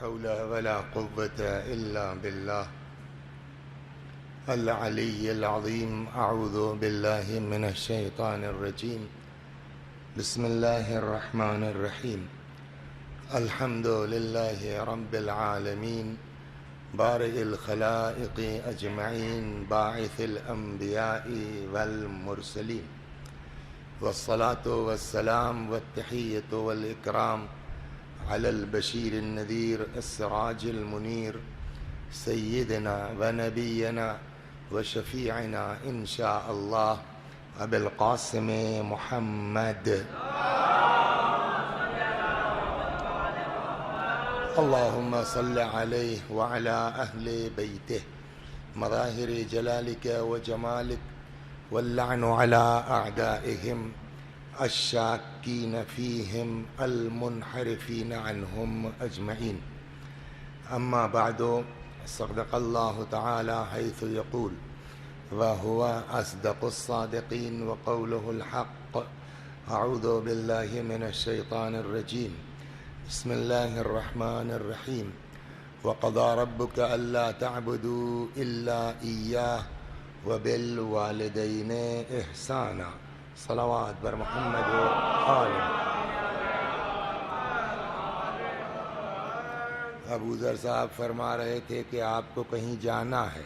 حول ولا قوة إلا بالله العلي العظيم. أعوذ بالله من الشيطان الرجيم. بسم الله الرحمن الرحيم. الحمد لله رب العالمين بارئ الخلائق أجمعين باعث الأنبياء والمرسلين، والصلاة والسلام والتحية والإكرام على البشير النذير السراج المنير سيدنا ونبينا وشفيعنا إن شاء الله أبي القاسم محمد. اللهم صل عليه وعلى أهل بيته مظاهر جلالك وجمالك، واللعن على أعدائهم الشاكين فيهم المنحرفين عنهم أجمعين. أما بعد، صدق الله تعالى حيث يقول وهو أصدق الصادقين وقوله الحق. أعوذ بالله من الشيطان الرجيم. بسم الله الرحمن الرحيم. وقضى ربك ألا تعبدوا إلا إياه وبالوالدين إحسانا. صلوات بر محمد و آل. ابو ذر صاحب فرما رہے تھے کہ آپ کو کہیں جانا ہے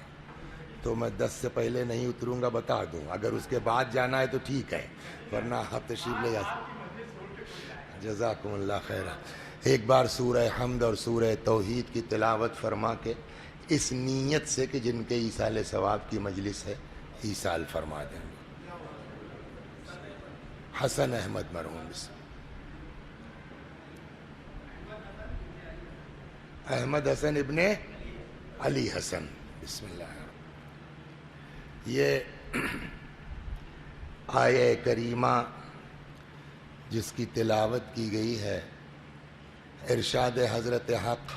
تو میں 10 سے پہلے نہیں اتروں گا، بتا دوں. اگر اس کے بعد جانا ہے تو ٹھیک ہے، ورنہ آپ تشریف لے جا سکتے. جزاکم اللہ خیرہ. ایک بار سورہ حمد اور سورہ توحید کی تلاوت فرما کے اس نیت سے کہ جن کے ایصال ثواب کی مجلس ہے ایصال فرما دیں. حسن احمد مرحوم احمد حسن ابن علی حسن. بسم اللہ. یہ آیہ کریمہ جس کی تلاوت کی گئی ہے، ارشاد حضرت حق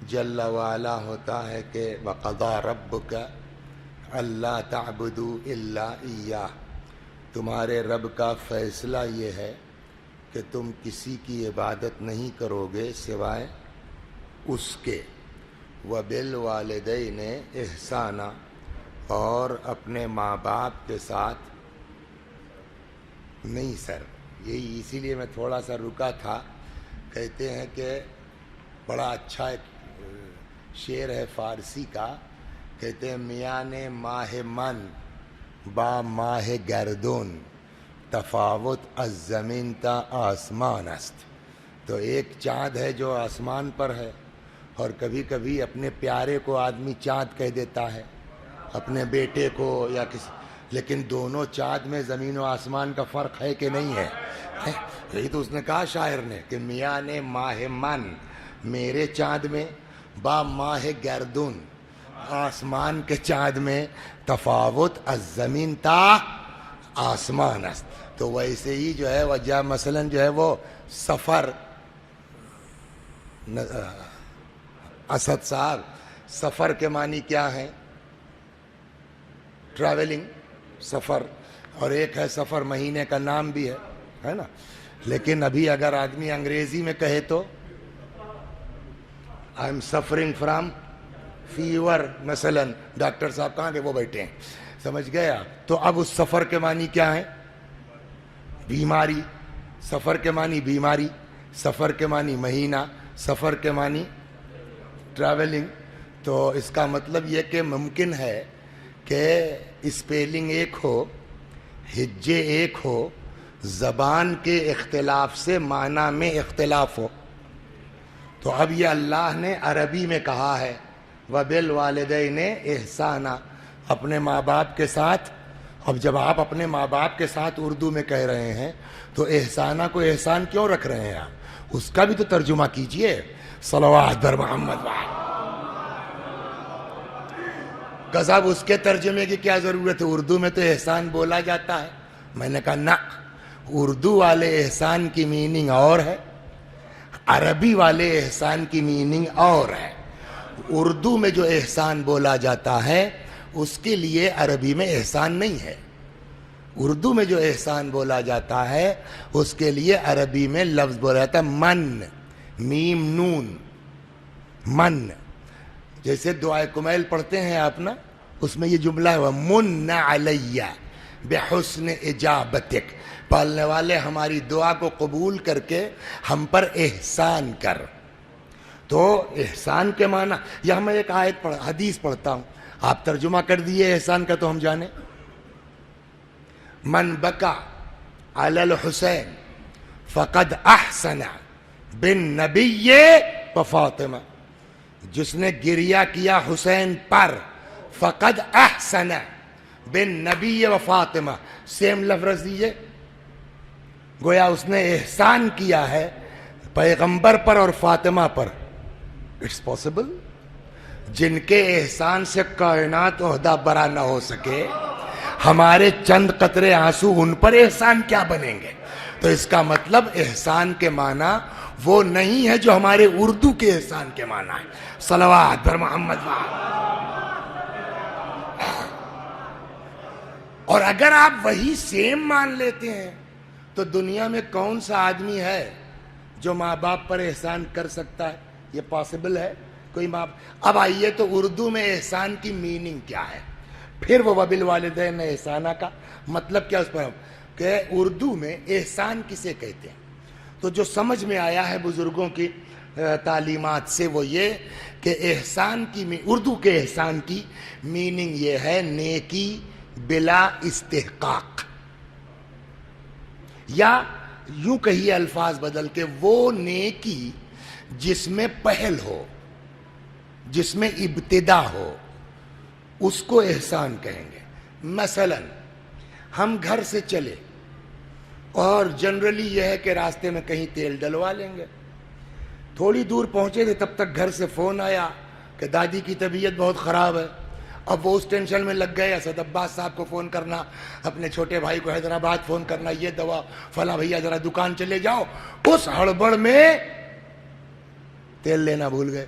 جل وعلا ہوتا ہے کہ وَقَضَى رَبُّكَ أَلَّا تَعْبُدُوا إِلَّا إِيَّاهُ. تمہارے رب کا فیصلہ یہ ہے کہ تم کسی کی عبادت نہیں کرو گے سوائے اس کے. وَبِالْوَالِدَيْنِ إِحْسَانًا، اور اپنے ماں باپ کے ساتھ. نہیں سر، یہی اسی لیے میں تھوڑا سا رکا تھا. کہتے ہیں کہ بڑا اچھا ایک شعر ہے فارسی کا، کہتے ہیں میان ماہ من با ماہ گردون تفاوت از زمین تا آسمان است. تو ایک چاند ہے جو آسمان پر ہے، اور کبھی کبھی اپنے پیارے کو آدمی چاند کہہ دیتا ہے، اپنے بیٹے کو یا کسی، لیکن دونوں چاند میں زمین و آسمان کا فرق ہے کہ نہیں ہے؟ یہی تو اس نے کہا شاعر نے کہ میاں نے ماہ من، میرے چاند میں، با ماہ گردون، آسمان کے چاند میں، تفاوت از زمین تا آسمان است. تو ویسے ہی جو ہے وجہ مثلا جو ہے وہ سفر، اسد صاحب سفر کے معنی کیا ہے؟ ٹریولنگ، سفر. اور ایک ہے سفر مہینے کا نام بھی ہے نا. لیکن ابھی اگر آدمی انگریزی میں کہے تو I am suffering from fever مثلا. ڈاکٹر صاحب کہاں گئے؟ وہ بیٹھے ہیں. سمجھ گئے آپ؟ تو اب اس سفر کے معنی کیا ہے؟ بیماری. سفر کے معنی بیماری، سفر کے معنی مہینہ، سفر کے معنی ٹریولنگ. تو اس کا مطلب یہ کہ ممکن ہے کہ اسپیلنگ ایک ہو، ہجے ایک ہو، زبان کے اختلاف سے معنی میں اختلاف ہو. تو اب یہ اللہ نے عربی میں کہا ہے وَبِالْوَالِدَيْنِ إِحْسَانًا، اپنے ماں باپ کے ساتھ. اب جب آپ اپنے ماں باپ کے ساتھ اردو میں کہہ رہے ہیں تو احسانہ کو احسان کیوں رکھ رہے ہیں آپ؟ اس کا بھی تو ترجمہ کیجئے. صلوات بر محمد. کہ صاحب اس کے ترجمے کی کیا ضرورت ہے؟ اردو میں تو احسان بولا جاتا ہے. میں نے کہا نہ، اردو والے احسان کی میننگ اور ہے، عربی والے احسان کی میننگ اور ہے. اردو میں جو احسان بولا جاتا ہے اس کے لیے عربی میں احسان نہیں ہے. اردو میں جو احسان بولا جاتا ہے اس کے لیے عربی میں لفظ بولا جاتا ہے من، میم نون. من جیسے دعائے کمیل پڑھتے ہیں آپ نا, اس میں یہ جملہ ہے من علیہ بحسن اجابتک, پالنے والے ہماری دعا کو قبول کر کے ہم پر احسان کر. تو احسان کے معنی, یہاں میں ایک آیت حدیث پڑھتا ہوں, آپ ترجمہ کر دیے احسان کا تو ہم جانیں. من بکا علی الحسین فقد احسن بالنبی و فاطمہ, جس نے گریہ کیا حسین پر فقد احسن بالنبی و فاطمہ, سیم لفظ دیجئے, گویا اس نے احسان کیا ہے پیغمبر پر اور فاطمہ پر. اٹس پاسبل, جن کے احسان سے کائنات عہدہ برا نہ ہو سکے, ہمارے چند قطرے آنسو ان پر احسان کیا بنیں گے؟ تو اس کا مطلب احسان کے معنی وہ نہیں ہے جو ہمارے اردو کے احسان کے معنی ہے. صلوات بر محمد. اور اگر آپ وہی سیم مان لیتے ہیں تو دنیا میں کون سا آدمی ہے جو ماں باپ پر احسان کر سکتا ہے؟ یہ پاسبل ہے کوئی ماں؟ اب آئیے تو اردو میں احسان کی میننگ کیا ہے, پھر وہ وبالوالدین احسانہ کا مطلب کیا اس پر, کہ اردو میں احسان کسے کہتے ہیں؟ تو جو سمجھ میں آیا ہے بزرگوں کی تعلیمات سے وہ یہ کہ احسان کی اردو کے احسان کی میننگ یہ ہے نیکی بلا استحقاق, یا یوں کہیے الفاظ بدل کے, وہ نیکی جس میں پہل ہو, جس میں ابتدا ہو, اس کو احسان کہیں گے. مثلا ہم گھر سے چلے اور جنرلی یہ ہے کہ راستے میں کہیں تیل ڈلوا لیں گے, تھوڑی دور پہنچے تھے تب تک گھر سے فون آیا کہ دادی کی طبیعت بہت خراب ہے. اب وہ اس ٹینشن میں لگ گئے, اسد عباس صاحب کو فون کرنا, اپنے چھوٹے بھائی کو حیدرآباد فون کرنا, یہ دوا فلاں بھیا ذرا دکان چلے جاؤ. اس ہڑبڑ میں تیل لینا بھول گئے.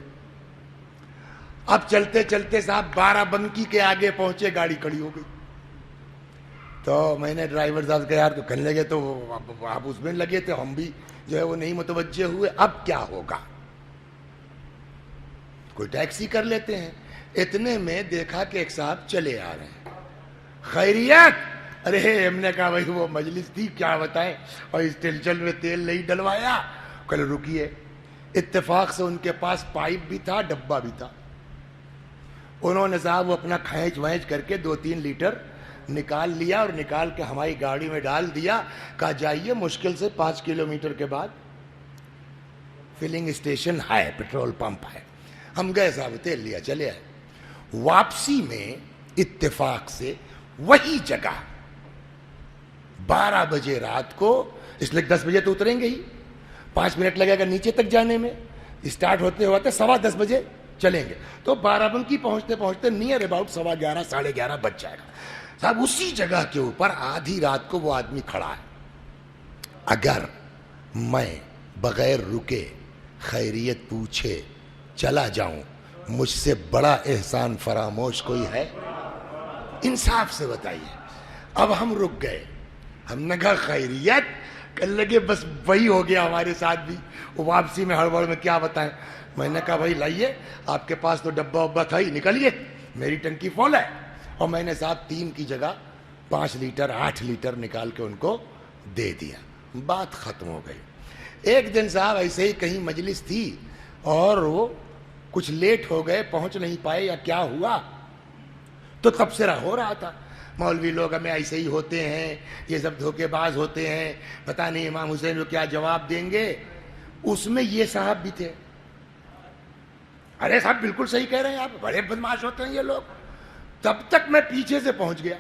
اب چلتے چلتے صاحب 12 بنکی کے آگے پہنچے, گاڑی کھڑی ہو گئی. تو میں نے ڈرائیور صاحب کا یار تو کہنے لگے, تو آپ اس میں لگے تھے, ہم بھی جو ہے وہ نہیں متوجہ ہوئے, اب کیا ہوگا, کوئی ٹیکسی کر لیتے ہیں. اتنے میں دیکھا کہ ایک صاحب چلے آ رہے ہیں, خیریت. ارے ہم نے کہا بھائی وہ مجلس تھی کیا بتائیں, اور اس ٹینشن میں تیل نہیں ڈلوایا. کل رکیے, اتفاق سے ان کے پاس پائپ بھی تھا, ڈبہ بھی تھا. انہوں نے صاحب وہ اپنا کھینچ وینچ کر کے 2-3 لیٹر نکال لیا اور نکال کے ہماری گاڑی میں ڈال دیا. کہا جائیے, مشکل سے 5 کلومیٹر کے بعد فلنگ اسٹیشن ہے, پیٹرول پمپ ہے. ہم گئے صاحب, تیل لیا, چلے آئے. واپسی میں اتفاق سے وہی جگہ 12 بجے رات کو, اس لیے 10 بجے تو اتریں گے ہی, 5 منٹ لگے گا نیچے تک جانے میں, اسٹارٹ ہوتے ہوتے 10:15 بجے چلیں گے, تو 12 بنکی پہنچتے پہنچتے نیئر اباؤٹ 11:15 11:30 بج جائے گا. صاحب اسی جگہ کے اوپر آدھی رات کو وہ آدمی کھڑا ہے. اگر میں بغیر رکے خیریت پوچھے چلا جاؤں, مجھ سے بڑا احسان فراموش کوئی ہے؟ انصاف سے بتائیے. اب ہم رک گئے, ہم نے کہا خیریت, کہنے لگے بس وہی ہو گیا ہمارے ساتھ بھی. وہ واپسی میں ہڑبڑ میں کیا بتائیں. میں نے کہا بھائی لائیے, آپ کے پاس تو ڈبہ وبا تھا ہی, نکلیے, میری ٹنکی فول ہے. اور میں نے صاحب 3 کی جگہ 5 لیٹر 8 لیٹر نکال کے ان کو دے دیا. بات ختم ہو گئی. ایک دن صاحب ایسے ہی کہیں مجلس تھی اور وہ کچھ لیٹ ہو گئے, پہنچ نہیں پائے یا کیا ہوا, تو تبصرہ ہو رہا تھا, مولوی لوگ ہمیں ایسے ہی ہوتے ہیں, یہ سب دھوکے باز ہوتے ہیں, پتہ نہیں امام حسین کو کیا جواب دیں گے. اس میں یہ صاحب بھی تھے. ارے صاحب بالکل صحیح کہہ رہے ہیں آپ, بڑے بدماش ہوتے ہیں یہ لوگ. تب تک میں پیچھے سے پہنچ گیا.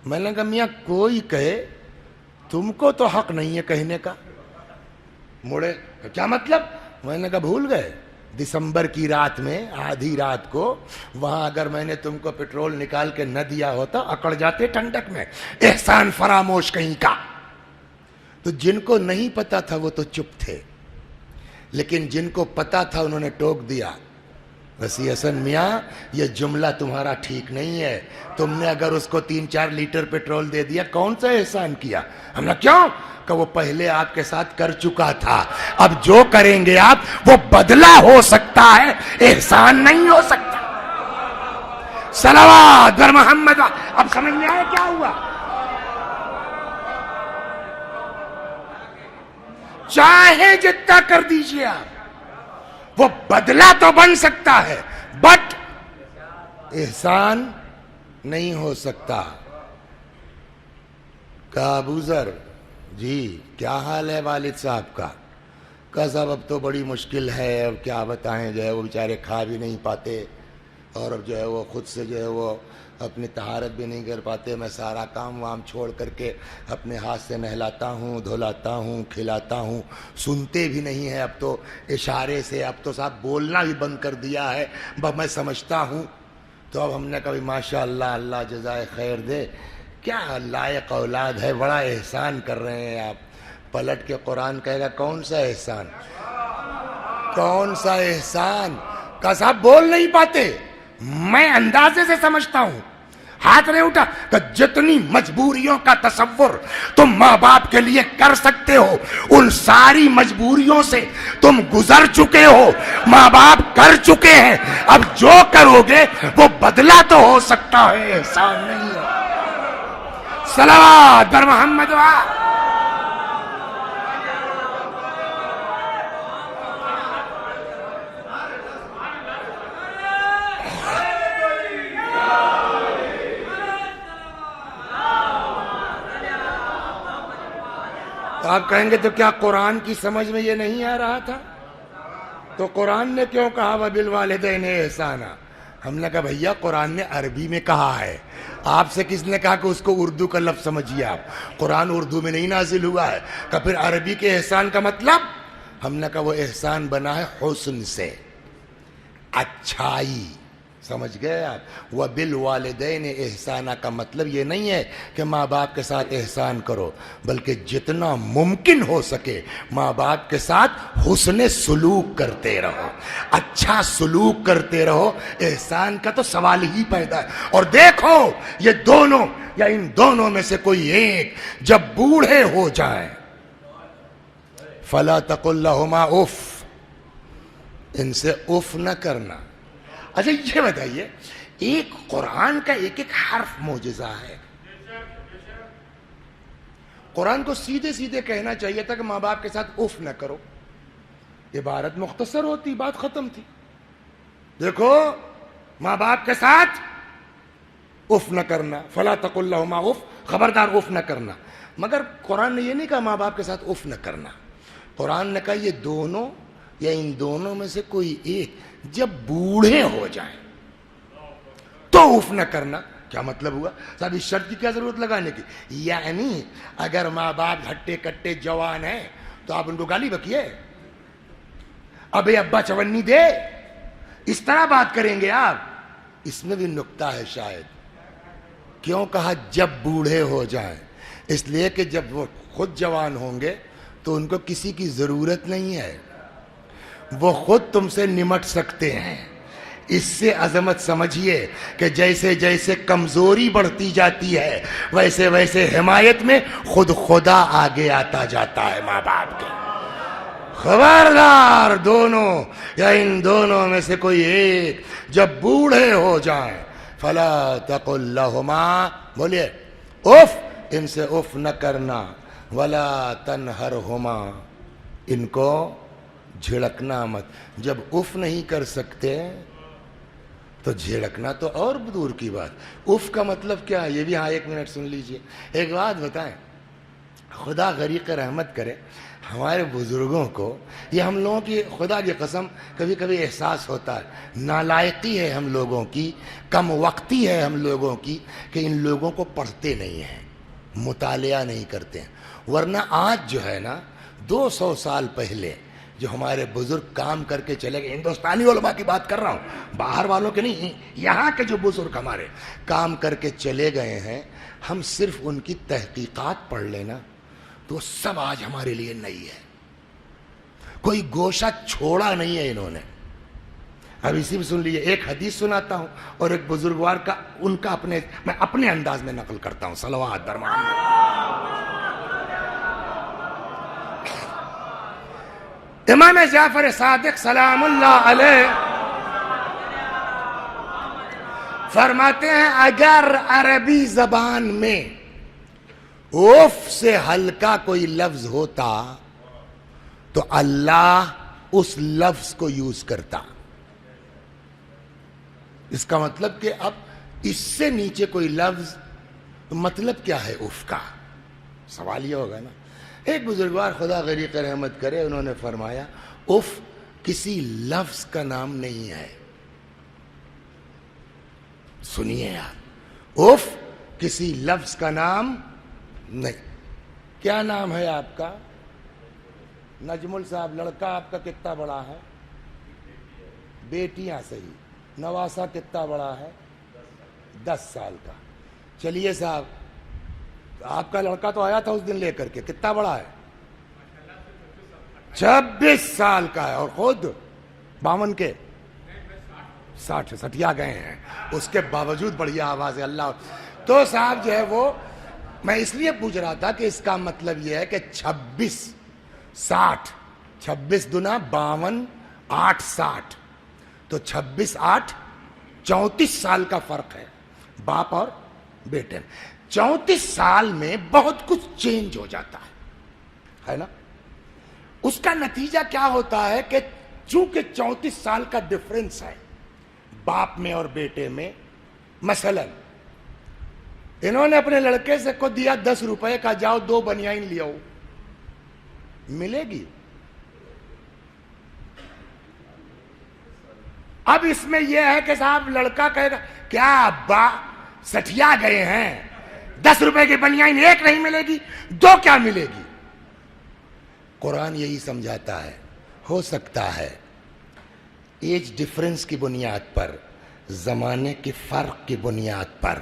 میں نے کہا میاں کوئی کہے, تم کو تو حق نہیں ہے کہنے کا. مڑے, کیا مطلب؟ میں نے کہا بھول گئے, دسمبر کی رات میں آدھی رات کو وہاں اگر میں نے تم کو پیٹرول نکال کے نہ دیا ہوتا اکڑ جاتے ٹھنڈک میں. احسان فراموش کہیں کا. تو جن کو نہیں پتا تھا وہ تو چپ تھے, لیکن جن کو پتا تھا انہوں نے ٹوک دیا. وسیع حسن میاں یہ جملہ تمہارا ٹھیک نہیں ہے. تم نے اگر اس کو 3-4 لیٹر پیٹرول دے دیا کون سا احسان کیا؟ ہم نے کیوں کہ وہ پہلے آپ کے ساتھ کر چکا تھا. اب جو کریں گے آپ وہ بدلہ ہو سکتا ہے، احسان نہیں ہو سکتا. صلوات بر محمد. اب سمجھ میں آیا کیا ہوا؟ چاہے جتنا کر دیجیے آپ، وہ بدلہ تو بن سکتا ہے بٹ احسان نہیں ہو سکتا. کہا ابو ذر جی کیا حال ہے والد صاحب کا؟ کہا صاحب اب تو بڑی مشکل ہے، اب کیا بتائیں، جو ہے وہ بیچارے کھا بھی نہیں پاتے اور اب جو ہے وہ خود سے جو ہے وہ اپنی طہارت بھی نہیں کر پاتے. میں سارا کام وام چھوڑ کر کے اپنے ہاتھ سے نہلاتا ہوں، دھلاتا ہوں، کھلاتا ہوں. سنتے بھی نہیں ہیں اب تو اشارے سے، اب تو صاحب بولنا بھی بند کر دیا ہے، بس میں سمجھتا ہوں. تو اب ہم نے کہا ماشاء اللہ، اللہ جزائے خیر دے، کیا لائق اولاد ہے، بڑا احسان کر رہے ہیں آپ. پلٹ کے قرآن کہے گا کون سا احسان، کون سا احسان؟ کہا صاحب بول نہیں پاتے، میں اندازے سے سمجھتا ہوں. ہاتھ نہیں اٹھا کہ جتنی مجبوریوں کا تصور تم ماں باپ کے لیے کر سکتے ہو ان ساری مجبوریوں سے تم گزر چکے ہو، ماں باپ کر چکے ہیں. اب جو کرو گے وہ بدلہ تو ہو سکتا ہے، احسان نہیں ہے. صلوات بر محمد. آپ کہیں گے تو کیا قرآن کی سمجھ میں یہ نہیں آ رہا تھا؟ تو قرآن نے کیوں کہا وَبِالْوَالِدَيْنِ احسانا؟ ہم نے کہا بھیا قرآن نے عربی میں کہا ہے، آپ سے کس نے کہا کہ اس کو اردو کا لفظ سمجھیے آپ؟ قرآن اردو میں نہیں نازل ہوا ہے. کہ پھر عربی کے احسان کا مطلب؟ ہم نے کہا وہ احسان بنا ہے حسن سے، اچھائی. سمجھ گئے آپ؟ وَبِالْوَالِدَيْنِ احسانہ کا مطلب یہ نہیں ہے کہ ماں باپ کے ساتھ احسان کرو، بلکہ جتنا ممکن ہو سکے ماں باپ کے ساتھ حسن سلوک کرتے رہو، اچھا سلوک کرتے رہو. احسان کا تو سوال ہی پیدا ہے. اور دیکھو یہ دونوں یا ان دونوں میں سے کوئی ایک جب بوڑھے ہو جائیں، فَلَا تَقُلْ لَهُمَا اُف، ان سے اف نہ کرنا. اچھا یہ بتائیے، ایک قرآن کا ایک ایک حرف معجزہ ہے. قرآن کو سیدھے سیدھے کہنا چاہیے تھا کہ ماں باپ کے ساتھ اف نہ کرو، عبارت مختصر ہوتی، بات ختم تھی. دیکھو ماں باپ کے ساتھ اف نہ کرنا، فلا تقل لہما اف، خبردار اف نہ کرنا. مگر قرآن نے یہ نہیں کہا ماں باپ کے ساتھ اف نہ کرنا. قرآن نے کہا یہ دونوں یا ان دونوں میں سے کوئی ایک جب بوڑھے ہو جائیں تو اف نہ کرنا. کیا مطلب ہوا صاحب؟ اس شرط کی کیا ضرورت لگانے کی؟ یعنی اگر ماں باپ ہٹے کٹے جوان ہیں تو آپ ان کو گالی بکیے، ابے ابا چونی دے، اس طرح بات کریں گے آپ؟ اس میں بھی نکتہ ہے شاید. کیوں کہا جب بوڑھے ہو جائیں؟ اس لیے کہ جب وہ خود جوان ہوں گے تو ان کو کسی کی ضرورت نہیں ہے، وہ خود تم سے نمٹ سکتے ہیں. اس سے عظمت سمجھیے کہ جیسے جیسے کمزوری بڑھتی جاتی ہے ویسے ویسے حمایت میں خود خدا آگے آتا جاتا ہے ماں باپ کے. خبردار دونوں یا ان دونوں میں سے کوئی ایک جب بوڑھے ہو جائیں، فلا تقل لہما، بولیے اف، ان سے اف نہ کرنا، ولا تنہرہما، ان کو جھڑکنا مت. جب اف نہیں کر سکتے تو جھڑکنا تو اور دور کی بات. اف کا مطلب کیا ہے یہ بھی ہاں ایک منٹ سن لیجئے. ایک بات بتائیں، خدا غریق رحمت کرے، ہمارے بزرگوں کو یہ ہم لوگوں کی خدا کی قسم کبھی کبھی احساس ہوتا ہے نالائقی ہے ہم لوگوں کی، کم وقتی ہے ہم لوگوں کی کہ ان لوگوں کو پڑھتے نہیں ہیں، مطالعہ نہیں کرتے ہیں. ورنہ آج جو ہے نا 200 سال پہلے جو ہمارے بزرگ کام کر کے چلے گئے، ہندوستانی علماء کی بات کر رہا ہوں، باہر والوں کے نہیں، یہاں کے جو بزرگ ہمارے کام کر کے چلے گئے ہیں، ہم صرف ان کی تحقیقات پڑھ لینا تو سب آج ہمارے لیے نئی ہے. کوئی گوشہ چھوڑا نہیں ہے انہوں نے. اب اسی میں سن لیجیے، ایک حدیث سناتا ہوں اور ایک بزرگوار کا ان کا میں اپنے انداز میں نقل کرتا ہوں. صلوات بر محمد. امام جعفر صادق سلام اللہ علیہ فرماتے ہیں اگر عربی زبان میں اوف سے ہلکا کوئی لفظ ہوتا تو اللہ اس لفظ کو یوز کرتا. اس کا مطلب کہ اب اس سے نیچے کوئی لفظ، مطلب کیا ہے اف کا؟ سوال یہ ہوگا نا. ایک بزرگوار خدا غریق رحمت کرے، انہوں نے فرمایا اف کسی لفظ کا نام نہیں ہے. سنیے آپ، اف کسی لفظ کا نام نہیں. کیا نام ہے آپ کا؟ نجمل صاحب، لڑکا آپ کا کتنا بڑا ہے؟ بیٹیاں صحیح. نواسا کتنا بڑا ہے؟ 10 سال کا. چلیے صاحب، آپ کا لڑکا تو آیا تھا اس دن لے کر کے، کتنا بڑا ہے؟ 26 سال کا ہے. اور خود 52 کے 60 سٹیا گئے ہیں، اس کے باوجود بڑھیا آواز ہے. اللہ. تو صاحب جو ہے وہ، میں اس لیے پوچھ رہا تھا کہ اس کا مطلب یہ ہے کہ 26 60 26 دنا 52 8 60 تو 26 8 34 سال کا فرق ہے باپ اور بیٹے میں. 34 سال میں بہت کچھ چینج ہو جاتا ہے نا. اس کا نتیجہ کیا ہوتا ہے کہ چونکہ 34 سال کا ڈفرنس ہے باپ میں اور بیٹے میں. مثلا انہوں نے اپنے لڑکے سے کو دیا 10 روپے کا، جاؤ 2 بنیائن لے آؤ، ملے گی؟ اب اس میں یہ ہے کہ صاحب لڑکا کہے گا کیا ابا سٹیا گئے ہیں، 10 روپے کی بنیائن ایک نہیں ملے گی، 2 کیا ملے گی؟ قرآن یہی سمجھاتا ہے. ہو سکتا ہے ایج ڈفرنس کی بنیاد پر، زمانے کے فرق کی بنیاد پر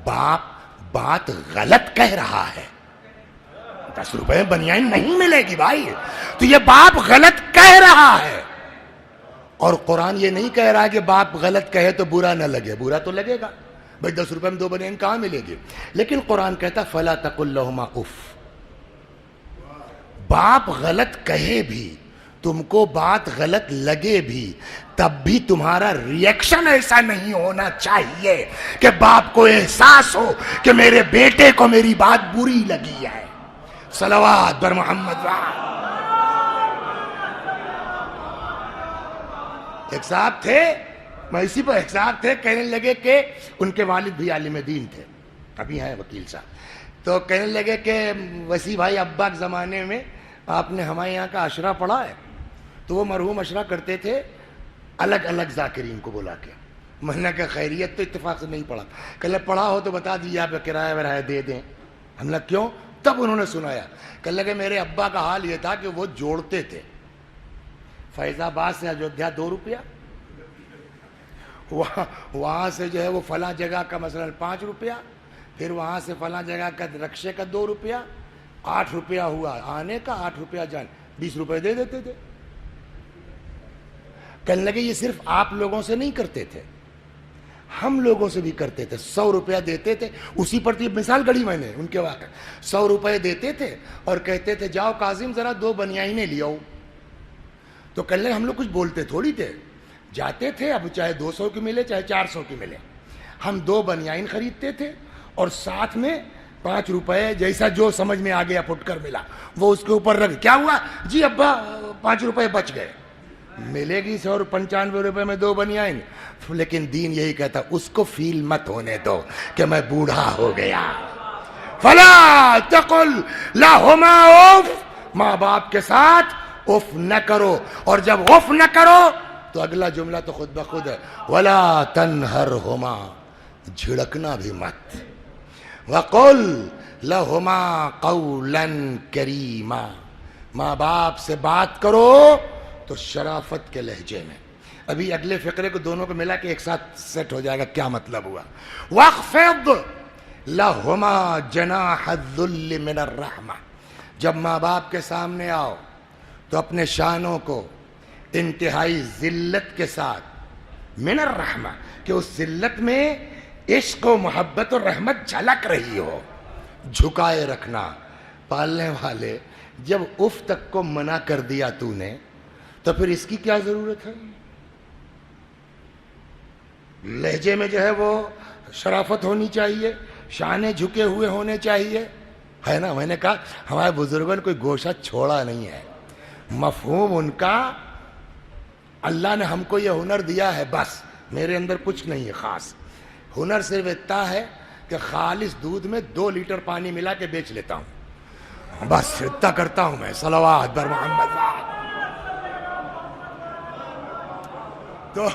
باپ بات غلط کہہ رہا ہے. 10 روپے بنیائن نہیں ملے گی بھائی، تو یہ باپ غلط کہہ رہا ہے. اور قرآن یہ نہیں کہہ رہا کہ باپ غلط کہے تو برا نہ لگے. برا تو لگے گا بھائی، 10 روپے میں 2 بنیائن کہاں ملے گی؟ لیکن قرآن کہتا فلا تقل لہما اف. باپ غلط کہے بھی، تم کو بات غلط لگے بھی، تب بھی تمہارا ریئیکشن ایسا نہیں ہونا چاہیے کہ باپ کو احساس ہو کہ میرے بیٹے کو میری بات بری لگی ہے. صلوات بر محمد. ایک صاحب تھے، میں اسی پر، ایک صاحب تھے، کہنے لگے کہ ان کے والد بھی عالم دین تھے، ابھی ہیں وکیل صاحب. تو کہنے لگے کہ وسیع بھائی ابا کے زمانے میں آپ نے ہمارے یہاں کا عشرہ پڑھا ہے؟ تو وہ مرحوم عشرہ کرتے تھے الگ الگ ذاکرین کو بلا کے. میں نے کہا خیریت تو اتفاق سے نہیں پڑھا. کہنے پڑھا ہو تو بتا دیجیے، آپ کرایہ ورایہ دے دیں. ہم نے کیوں؟ تب انہوں نے سنایا. کہنے لگے میرے ابا کا حال یہ تھا کہ وہ جوڑتے تھے فیض آباد سے اجودھیا 2 روپیہ، وہاں سے جو ہے وہ فلاں جگہ کا مثلا 5 روپیہ، پھر وہاں سے فلاں جگہ کا رکشے کا 2 روپیہ، 8 روپیہ ہوا آنے کا، 8 روپیہ جان، 20 روپے دے دیتے تھے. کہنے لگے یہ صرف آپ لوگوں سے نہیں کرتے تھے، ہم لوگوں سے بھی کرتے تھے. 100 روپیہ دیتے تھے، اسی پر مثال گڑی میں نے ان کے واقع. 100 روپے دیتے تھے اور کہتے تھے جاؤ کاظم ذرا 2 بنیائنیں لے آؤ. تو کہنے لگے ہم لوگ کچھ بولتے تھوڑی تھے، جاتے تھے، اب چاہے 200 کی ملے چاہے 400 کی ملے، ہم 2 بنیائن خریدتے تھے اور ساتھ میں 5 روپے جیسا جو سمجھ میں آ گیا پھٹ کر ملا وہ اس کے اوپر رکھ. کیا ہوا جی ابا 5 روپے بچ گئے، ملے گی 195 روپے میں 2 بنیائن. لیکن دین یہی کہتا اس کو فیل مت ہونے دو کہ میں بوڑھا ہو گیا. فلا تقل لہما اف، ماں باپ کے ساتھ اف نہ کرو. اور جب اف نہ کرو تو اگلا جملہ تو خود بخود ہے ولا تنہرہما، جھڑکنا بھی مت. وقل لہما قولا کریما، ماں باپ سے بات کرو تو شرافت کے لہجے میں. ابھی اگلے فقرے کو دونوں کو ملا کے ایک ساتھ سیٹ ہو جائے گا کیا مطلب ہوا. واخفض لہما جناح الذل من الرحمہ، جب ماں باپ کے سامنے آؤ تو اپنے شانوں کو انتہائی ذلت کے ساتھ من الرحمہ، کہ اس ذلت میں عشق و محبت و رحمت جھلک رہی ہو. جھکائے رکھنا. پالنے والے جب اف تک کو منع کر دیا تو نے تو پھر اس کی کیا ضرورت ہے؟ لہجے میں جو ہے وہ شرافت ہونی چاہیے، شانے جھکے ہوئے ہونے چاہیے، ہے نا. میں نے کہا ہمارے بزرگوں نے کوئی گوشہ چھوڑا نہیں ہے. مفہوم ان کا، اللہ نے ہم کو یہ ہنر دیا ہے، بس میرے اندر کچھ نہیں ہے خاص. ہنر صرف اتنا ہے کہ خالص دودھ میں 2 لیٹر پانی ملا کے بیچ لیتا ہوں، بس اتنا کرتا ہوں میں. صلوات بر محمد. تو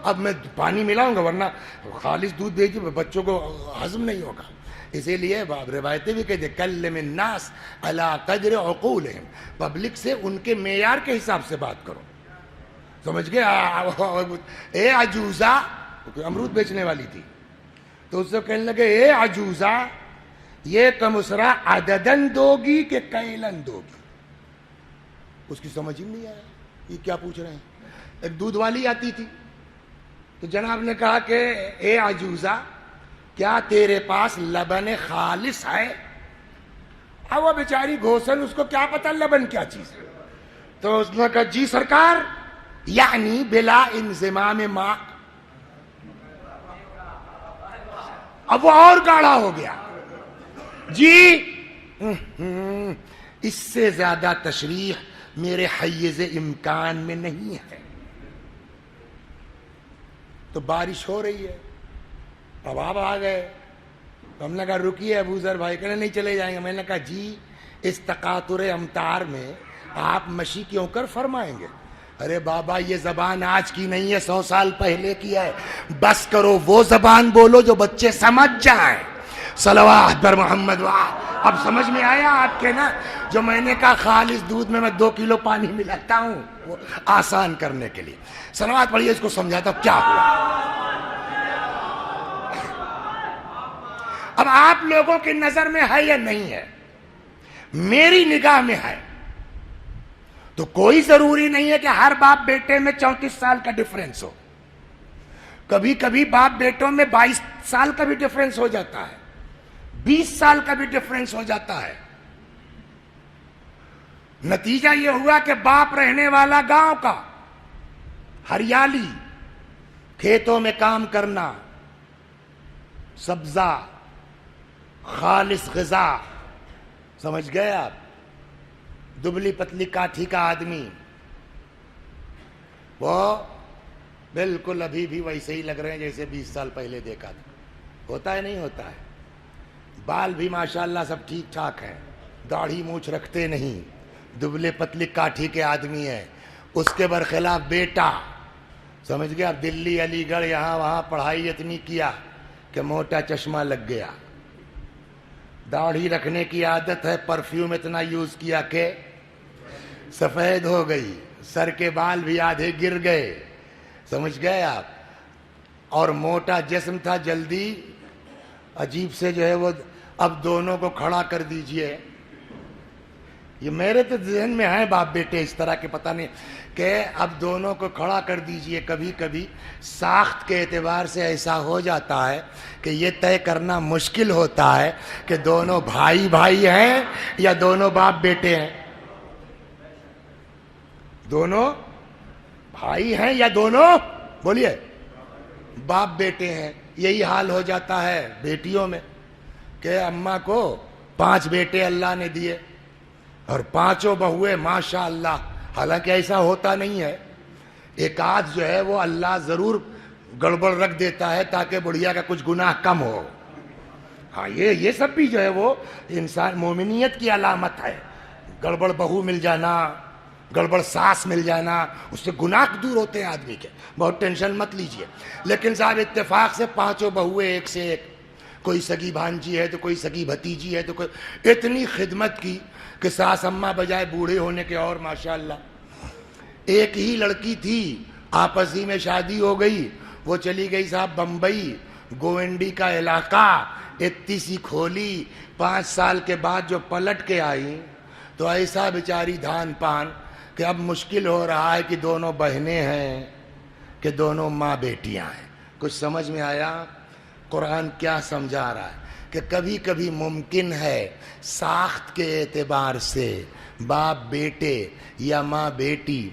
اب میں پانی ملاؤں گا، ورنہ خالص دودھ بھیجی بچوں کو ہضم نہیں ہوگا. اسی لیے روایتیں بھی کہتے کلم الناس علی قدر عقولہم، پبلک سے ان کے معیار کے حساب سے بات کرو. سمجھ گئے؟ اے عجوزہ، امرود بیچنے والی تھی تو اس سے کہنے لگے اے عجوزہ، یہ کمسرا عددن دو گی کہ کیلن دو گی؟ اس کی سمجھ ہی نہیں آیا یہ کیا پوچھ رہے ہیں. ایک دودھ والی آتی تھی تو جناب نے کہا کہ اے عجوزہ، کیا تیرے پاس لبن خالص ہے؟ اب وہ بیچاری گھوسن، اس کو کیا پتا لبن کیا چیز ہے. تو اس نے کہا جی سرکار، یعنی بلا انضمام ماء. اب وہ اور گاڑھا ہو گیا. جی اس سے زیادہ تشریح میرے حیز امکان میں نہیں ہے. تو بارش ہو رہی ہے، اب آپ آ گئے. ہم نے کہا رکیے ابو ذر بھائی، کہنے نہیں چلے جائیں گے. میں نے کہا جی اس تقاطر امطار میں آپ مشی کیوں کر فرمائیں گے؟ ارے بابا یہ زبان آج کی نہیں ہے، 100 سال پہلے کی ہے. بس کرو وہ زبان بولو جو بچے سمجھ جائیں. صلوات بر محمد. اب سمجھ میں آیا آپ کے نا؟ جو میں نے کہا خالص دودھ میں 2 کلو پانی ملاتا ہوں، وہ آسان کرنے کے لیے. صلوات پڑھیے، اس کو سمجھاتا ہوں کیا ہوا. اب آپ لوگوں کی نظر میں ہے یا نہیں ہے؟ میری نگاہ میں ہے. تو کوئی ضروری نہیں ہے کہ ہر باپ بیٹے میں 34 سال کا ڈفرنس ہو. کبھی کبھی باپ بیٹوں میں 22 سال کا بھی ڈفرنس ہو جاتا ہے، 20 سال کا بھی ڈفرنس ہو جاتا ہے. نتیجہ یہ ہوا کہ باپ رہنے والا گاؤں کا، ہریالی، کھیتوں میں کام کرنا، سبزہ، خالص غذا. سمجھ گئے آپ؟ دبلی پتلی کاٹھی کا آدمی، وہ بالکل ابھی بھی ویسے ہی لگ رہے ہیں جیسے 20 سال پہلے دیکھا تھا. ہوتا ہے نہیں ہوتا ہے؟ بال بھی ماشاءاللہ سب ٹھیک ٹھاک ہیں، داڑھی مونچھ رکھتے نہیں، دبلے پتلی کاٹھی کے آدمی ہیں. اس کے برخلاف بیٹا، سمجھ گیا، دلی علی گڑھ یہاں وہاں پڑھائی اتنی کیا کہ موٹا چشمہ لگ گیا. داڑھی رکھنے کی عادت ہے، پرفیوم اتنا یوز کیا کہ سفید ہو گئی، سر کے بال بھی آدھے گر گئے. سمجھ گئے آپ؟ اور موٹا جسم تھا، جلدی عجیب سے جو ہے وہ. اب دونوں کو کھڑا کر دیجئے. یہ میرے تو ذہن میں ہیں باپ بیٹے اس طرح کے، پتہ نہیں، کہ اب دونوں کو کھڑا کر دیجئے. کبھی کبھی ساخت کے اعتبار سے ایسا ہو جاتا ہے کہ یہ طے کرنا مشکل ہوتا ہے کہ دونوں بھائی بھائی ہیں یا دونوں باپ بیٹے ہیں. دونوں بھائی ہیں یا دونوں، بولیے، باپ بیٹے ہیں. یہی حال ہو جاتا ہے بیٹیوں میں کہ اماں کو 5 بیٹے اللہ نے دیے اور 5 بہویں ماشاء اللہ. حالانکہ ایسا ہوتا نہیں ہے، ایک آدھ جو ہے وہ اللہ ضرور گڑبڑ رکھ دیتا ہے تاکہ بڑھیا کا کچھ گناہ کم ہو. ہاں یہ سب بھی جو ہے وہ انسان مومنیت کی علامت ہے. گڑبڑ بہو مل جانا، گڑبڑ ساس مل جانا، اس سے گناہ دور ہوتے ہیں آدمی کے. بہت ٹینشن مت لیجئے. لیکن صاحب اتفاق سے 5 بہویں ایک سے ایک، کوئی سگی بھانجی ہے تو کوئی سگی بھتیجی ہے تو کوئی، اتنی خدمت کی کہ ساس اماں بجائے بوڑھے ہونے کے اور ماشاءاللہ. ایک ہی لڑکی تھی، آپس ہی میں شادی ہو گئی، وہ چلی گئی صاحب بمبئی، گوونڈی کا علاقہ، اتنی سی کھولی. 5 سال کے بعد جو پلٹ کے آئی تو ایسا بیچاری دھان پان کہ اب مشکل ہو رہا ہے کہ دونوں بہنیں ہیں کہ دونوں ماں بیٹیاں ہیں. کچھ سمجھ میں آیا؟ قرآن کیا سمجھا رہا ہے کہ کبھی کبھی ممکن ہے ساخت کے اعتبار سے باپ بیٹے یا ماں بیٹی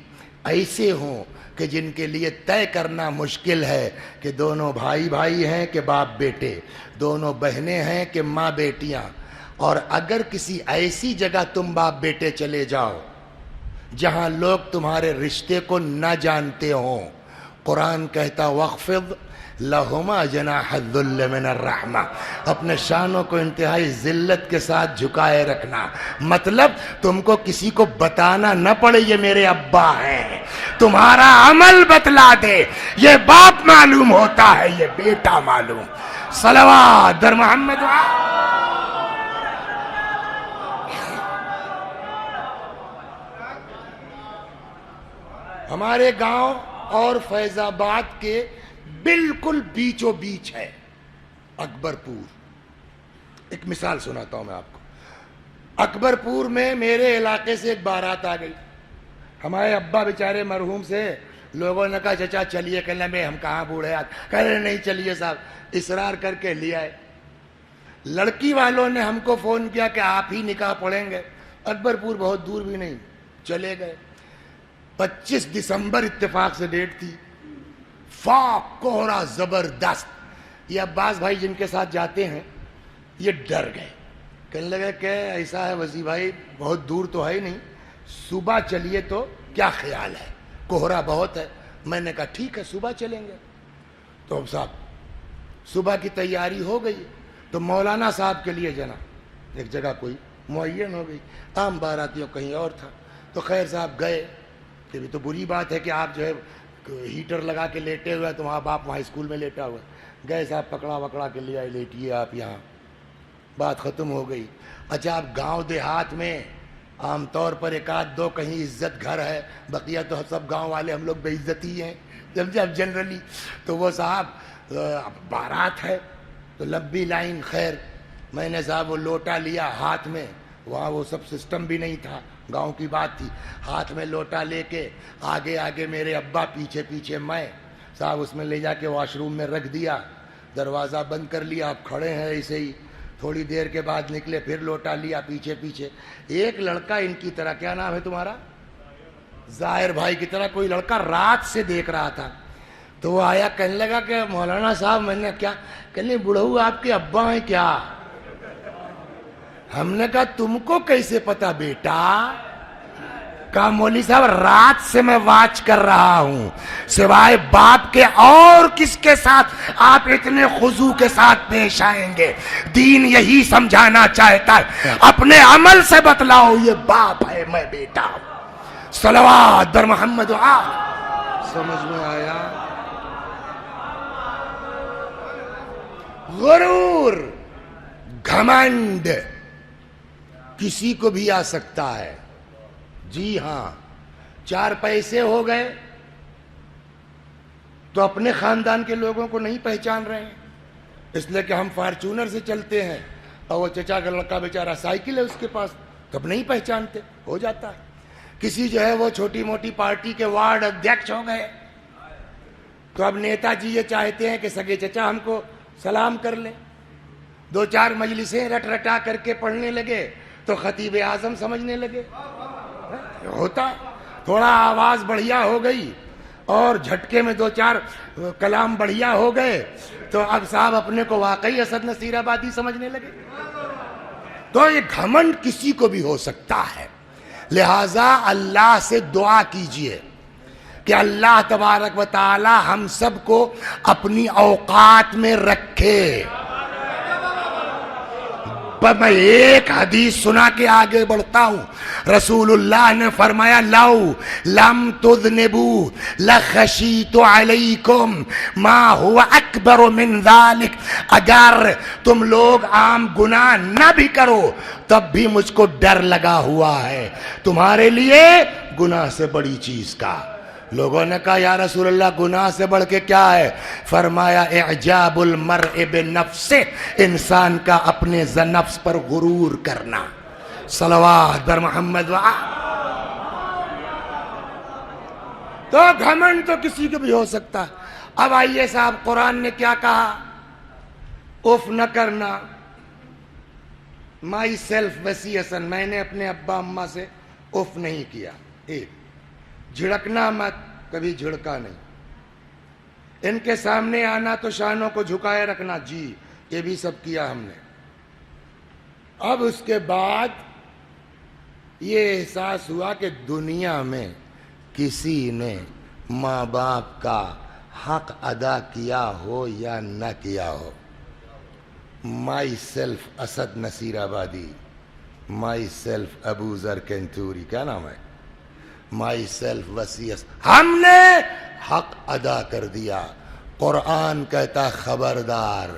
ایسے ہوں کہ جن کے لیے طے کرنا مشکل ہے کہ دونوں بھائی بھائی ہیں کہ باپ بیٹے، دونوں بہنیں ہیں کہ ماں بیٹیاں. اور اگر کسی ایسی جگہ تم باپ بیٹے چلے جاؤ جہاں لوگ تمہارے رشتے کو نہ جانتے ہوں، قرآن کہتا وَاخْفِضْ لَهُمَا جَنَاحَ الذُّلِّ مِنَ الرَّحْمَةِ، اپنے شانوں کو انتہائی ذلت کے ساتھ جھکائے رکھنا. مطلب تم کو کسی کو بتانا نہ پڑے یہ میرے ابا ہیں، تمہارا عمل بتلا دے یہ باپ معلوم ہوتا ہے یہ بیٹا معلوم. صلوات در محمد. ہمارے گاؤں اور فیض آباد کے بالکل بیچو بیچ ہے اکبر پور. ایک مثال سناتا ہوں میں آپ کو. اکبر پور میں میرے علاقے سے ایک بارات آ گئی. ہمارے ابا بیچارے مرحوم سے لوگوں نے کہا چچا چلیے، کہنے میں ہم کہاں بوڑھے کہہ رہے نہیں چلیے صاحب. اصرار کر کے لے آئے. لڑکی والوں نے ہم کو فون کیا کہ آپ ہی نکاح پڑھیں گے. اکبر پور بہت دور بھی نہیں، چلے گئے. 25 دسمبر اتفاق سے ڈیٹ تھی. فاق کوہرا زبردست. یہ عباس بھائی جن کے ساتھ جاتے ہیں یہ ڈر گئے، کہنے لگے کہ ایسا ہے وزیر بھائی بہت دور تو ہے ہی نہیں، صبح چلیے تو کیا خیال ہے، کوہرا بہت ہے. میں نے کہا ٹھیک ہے صبح چلیں گے. تو صاحب صبح کی تیاری ہو گئی تو مولانا صاحب کے لیے جناب ایک جگہ کوئی معین ہو گئی. عام باراتیوں کہیں اور تھا. تو خیر صاحب گئے. یہ بھی تو بری بات ہے کہ آپ جو ہے ہیٹر لگا کے لیٹے ہوئے تو وہاں باپ وہاں اسکول میں لیٹا ہوا. گئے صاحب پکڑا وکڑا کے لے آئے، لیٹیے آپ یہاں. بات ختم ہو گئی. اچھا آپ گاؤں دیہات میں عام طور پر ایک آدھ دو کہیں عزت گھر ہے، بقیہ تو سب گاؤں والے ہم لوگ بے عزتی ہیں جب جنرلی. تو وہ صاحب بارات ہے تو لمبی لائن. خیر میں نے صاحب وہ لوٹا لیا ہاتھ میں، وہاں وہ سب سسٹم بھی نہیں تھا، گاؤں کی بات تھی. ہاتھ میں لوٹا لے کے آگے آگے میرے ابا، پیچھے پیچھے میں. صاحب اس میں لے جا کے واش روم میں رکھ دیا، دروازہ بند کر لیا. آپ کھڑے ہیں ایسے ہی. تھوڑی دیر کے بعد نکلے، پھر لوٹا لیا پیچھے پیچھے. ایک لڑکا ان کی طرح، کیا نام ہے تمہارا؟ ظاہر بھائی کی طرح کوئی لڑکا رات سے دیکھ رہا تھا. تو وہ آیا، کہنے لگا کہ مولانا صاحب. میں نے کیا؟ کہنے بڑھو آپ کے ابا ہیں کیا؟ ہم نے کہا تم کو کیسے پتا بیٹا؟ کہا مولوی صاحب رات سے میں واچ کر رہا ہوں، سوائے باپ کے اور کس کے ساتھ آپ اتنے خضوع کے ساتھ پیش آئیں گے؟ دین یہی سمجھانا چاہتا ہے، اپنے عمل سے بتلاؤ یہ باپ ہے میں بیٹا ہوں. صلوات در محمد. سمجھ میں آیا؟ غرور، گھمنڈ کسی کو بھی آ سکتا ہے. جی ہاں، 4 پیسے ہو گئے تو اپنے خاندان کے لوگوں کو نہیں پہچان رہے ہیں، اس لیے کہ ہم فارچونر سے چلتے ہیں اور وہ چچا کا لڑکا بیچارہ سائیکل ہے اس کے پاس، تو اب نہیں پہچانتے. ہو جاتا ہے. کسی جو ہے وہ چھوٹی موٹی پارٹی کے وارڈ ادھیکش ہو گئے تو اب نیتا جی یہ چاہتے ہیں کہ سگے چچا ہم کو سلام کر لیں. 2-4 مجلسیں رٹ رٹا کر کے پڑھنے لگے تو خطیب اعظم سمجھنے لگے. ہوتا تھوڑا آواز بڑھیا ہو گئی اور جھٹکے میں 2-4 کلام بڑھیا ہو گئے تو اب صاحب اپنے کو واقعی اسد نصیر آبادی سمجھنے لگے. تو یہ گھمنڈ کسی کو بھی ہو سکتا ہے. لہذا اللہ سے دعا کیجئے کہ اللہ تبارک و تعالی ہم سب کو اپنی اوقات میں رکھے. میں ایک حدیث سنا کے آگے بڑھتا ہوں. رسول اللہ نے فرمایا لو لم تذنبوا لخشیت علیکم ما هو اکبر من ذلک. اگر تم لوگ عام گناہ نہ بھی کرو تب بھی مجھ کو ڈر لگا ہوا ہے تمہارے لیے گناہ سے بڑی چیز کا. لوگوں نے کہا یا رسول اللہ گناہ سے بڑھ کے کیا ہے؟ فرمایا اعجاب المرء بنفسہ، انسان کا اپنے نفس پر غرور کرنا. صلوات بر محمد. تو گھمنڈ تو کسی کو بھی ہو سکتا ہے۔ اب آئیے صاحب، قرآن نے کیا کہا؟ اف نہ کرنا، مائی سیلف وسیعسن، میں نے اپنے ابا اماں سے اف نہیں کیا۔ ایک، جھڑکنا مت، کبھی جھڑکا نہیں۔ ان کے سامنے آنا تو شانوں کو جھکائے رکھنا، جی یہ بھی سب کیا ہم نے۔ اب اس کے بعد یہ احساس ہوا کہ دنیا میں کسی نے ماں باپ کا حق ادا کیا ہو یا نہ کیا ہو۔ مائی سیلف اسد نصیر آبادی، مائی سیلف ابو ذر کینتوری، کیا نام ہے؟ مائی سیلف وسیعت، ہم نے حق ادا کر دیا۔ قرآن کہتا خبردار،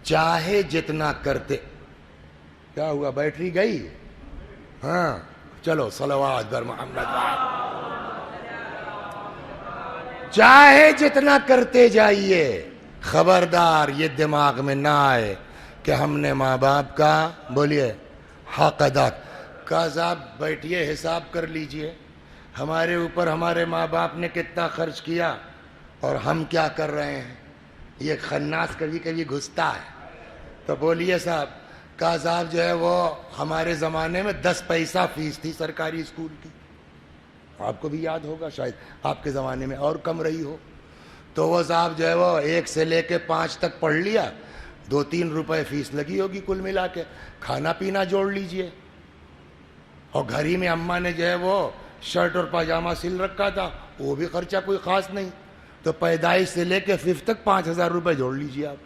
چاہے جتنا کرتے۔ کیا ہوا، بیٹری گئی؟ ہاں چلو صلوات بر محمد۔ چاہے جتنا کرتے جائیے، خبردار یہ دماغ میں نہ آئے کہ ہم نے ماں باپ کا، بولیے، حق ادا کا۔ صاحب بیٹھیے، حساب کر لیجئے ہمارے اوپر ہمارے ماں باپ نے کتنا خرچ کیا اور ہم کیا کر رہے ہیں۔ یہ خناس کبھی کبھی گھستا ہے تو بولیے صاحب، کہا صاحب جو ہے وہ ہمارے زمانے میں 10 پیسہ فیس تھی سرکاری اسکول کی، آپ کو بھی یاد ہوگا، شاید آپ کے زمانے میں اور کم رہی ہو۔ تو وہ صاحب جو ہے وہ 1 سے لے کے 5 تک پڑھ لیا، 2-3 روپے فیس لگی ہوگی کل ملا کے، کھانا پینا جوڑ لیجئے۔ اور گھر ہی میں اماں نے جو ہے وہ شرٹ اور پاجامہ سل رکھا تھا، وہ بھی خرچہ کوئی خاص نہیں، تو پیدائش سے لے کے 5 تک 5000 روپے جوڑ لیجئے آپ۔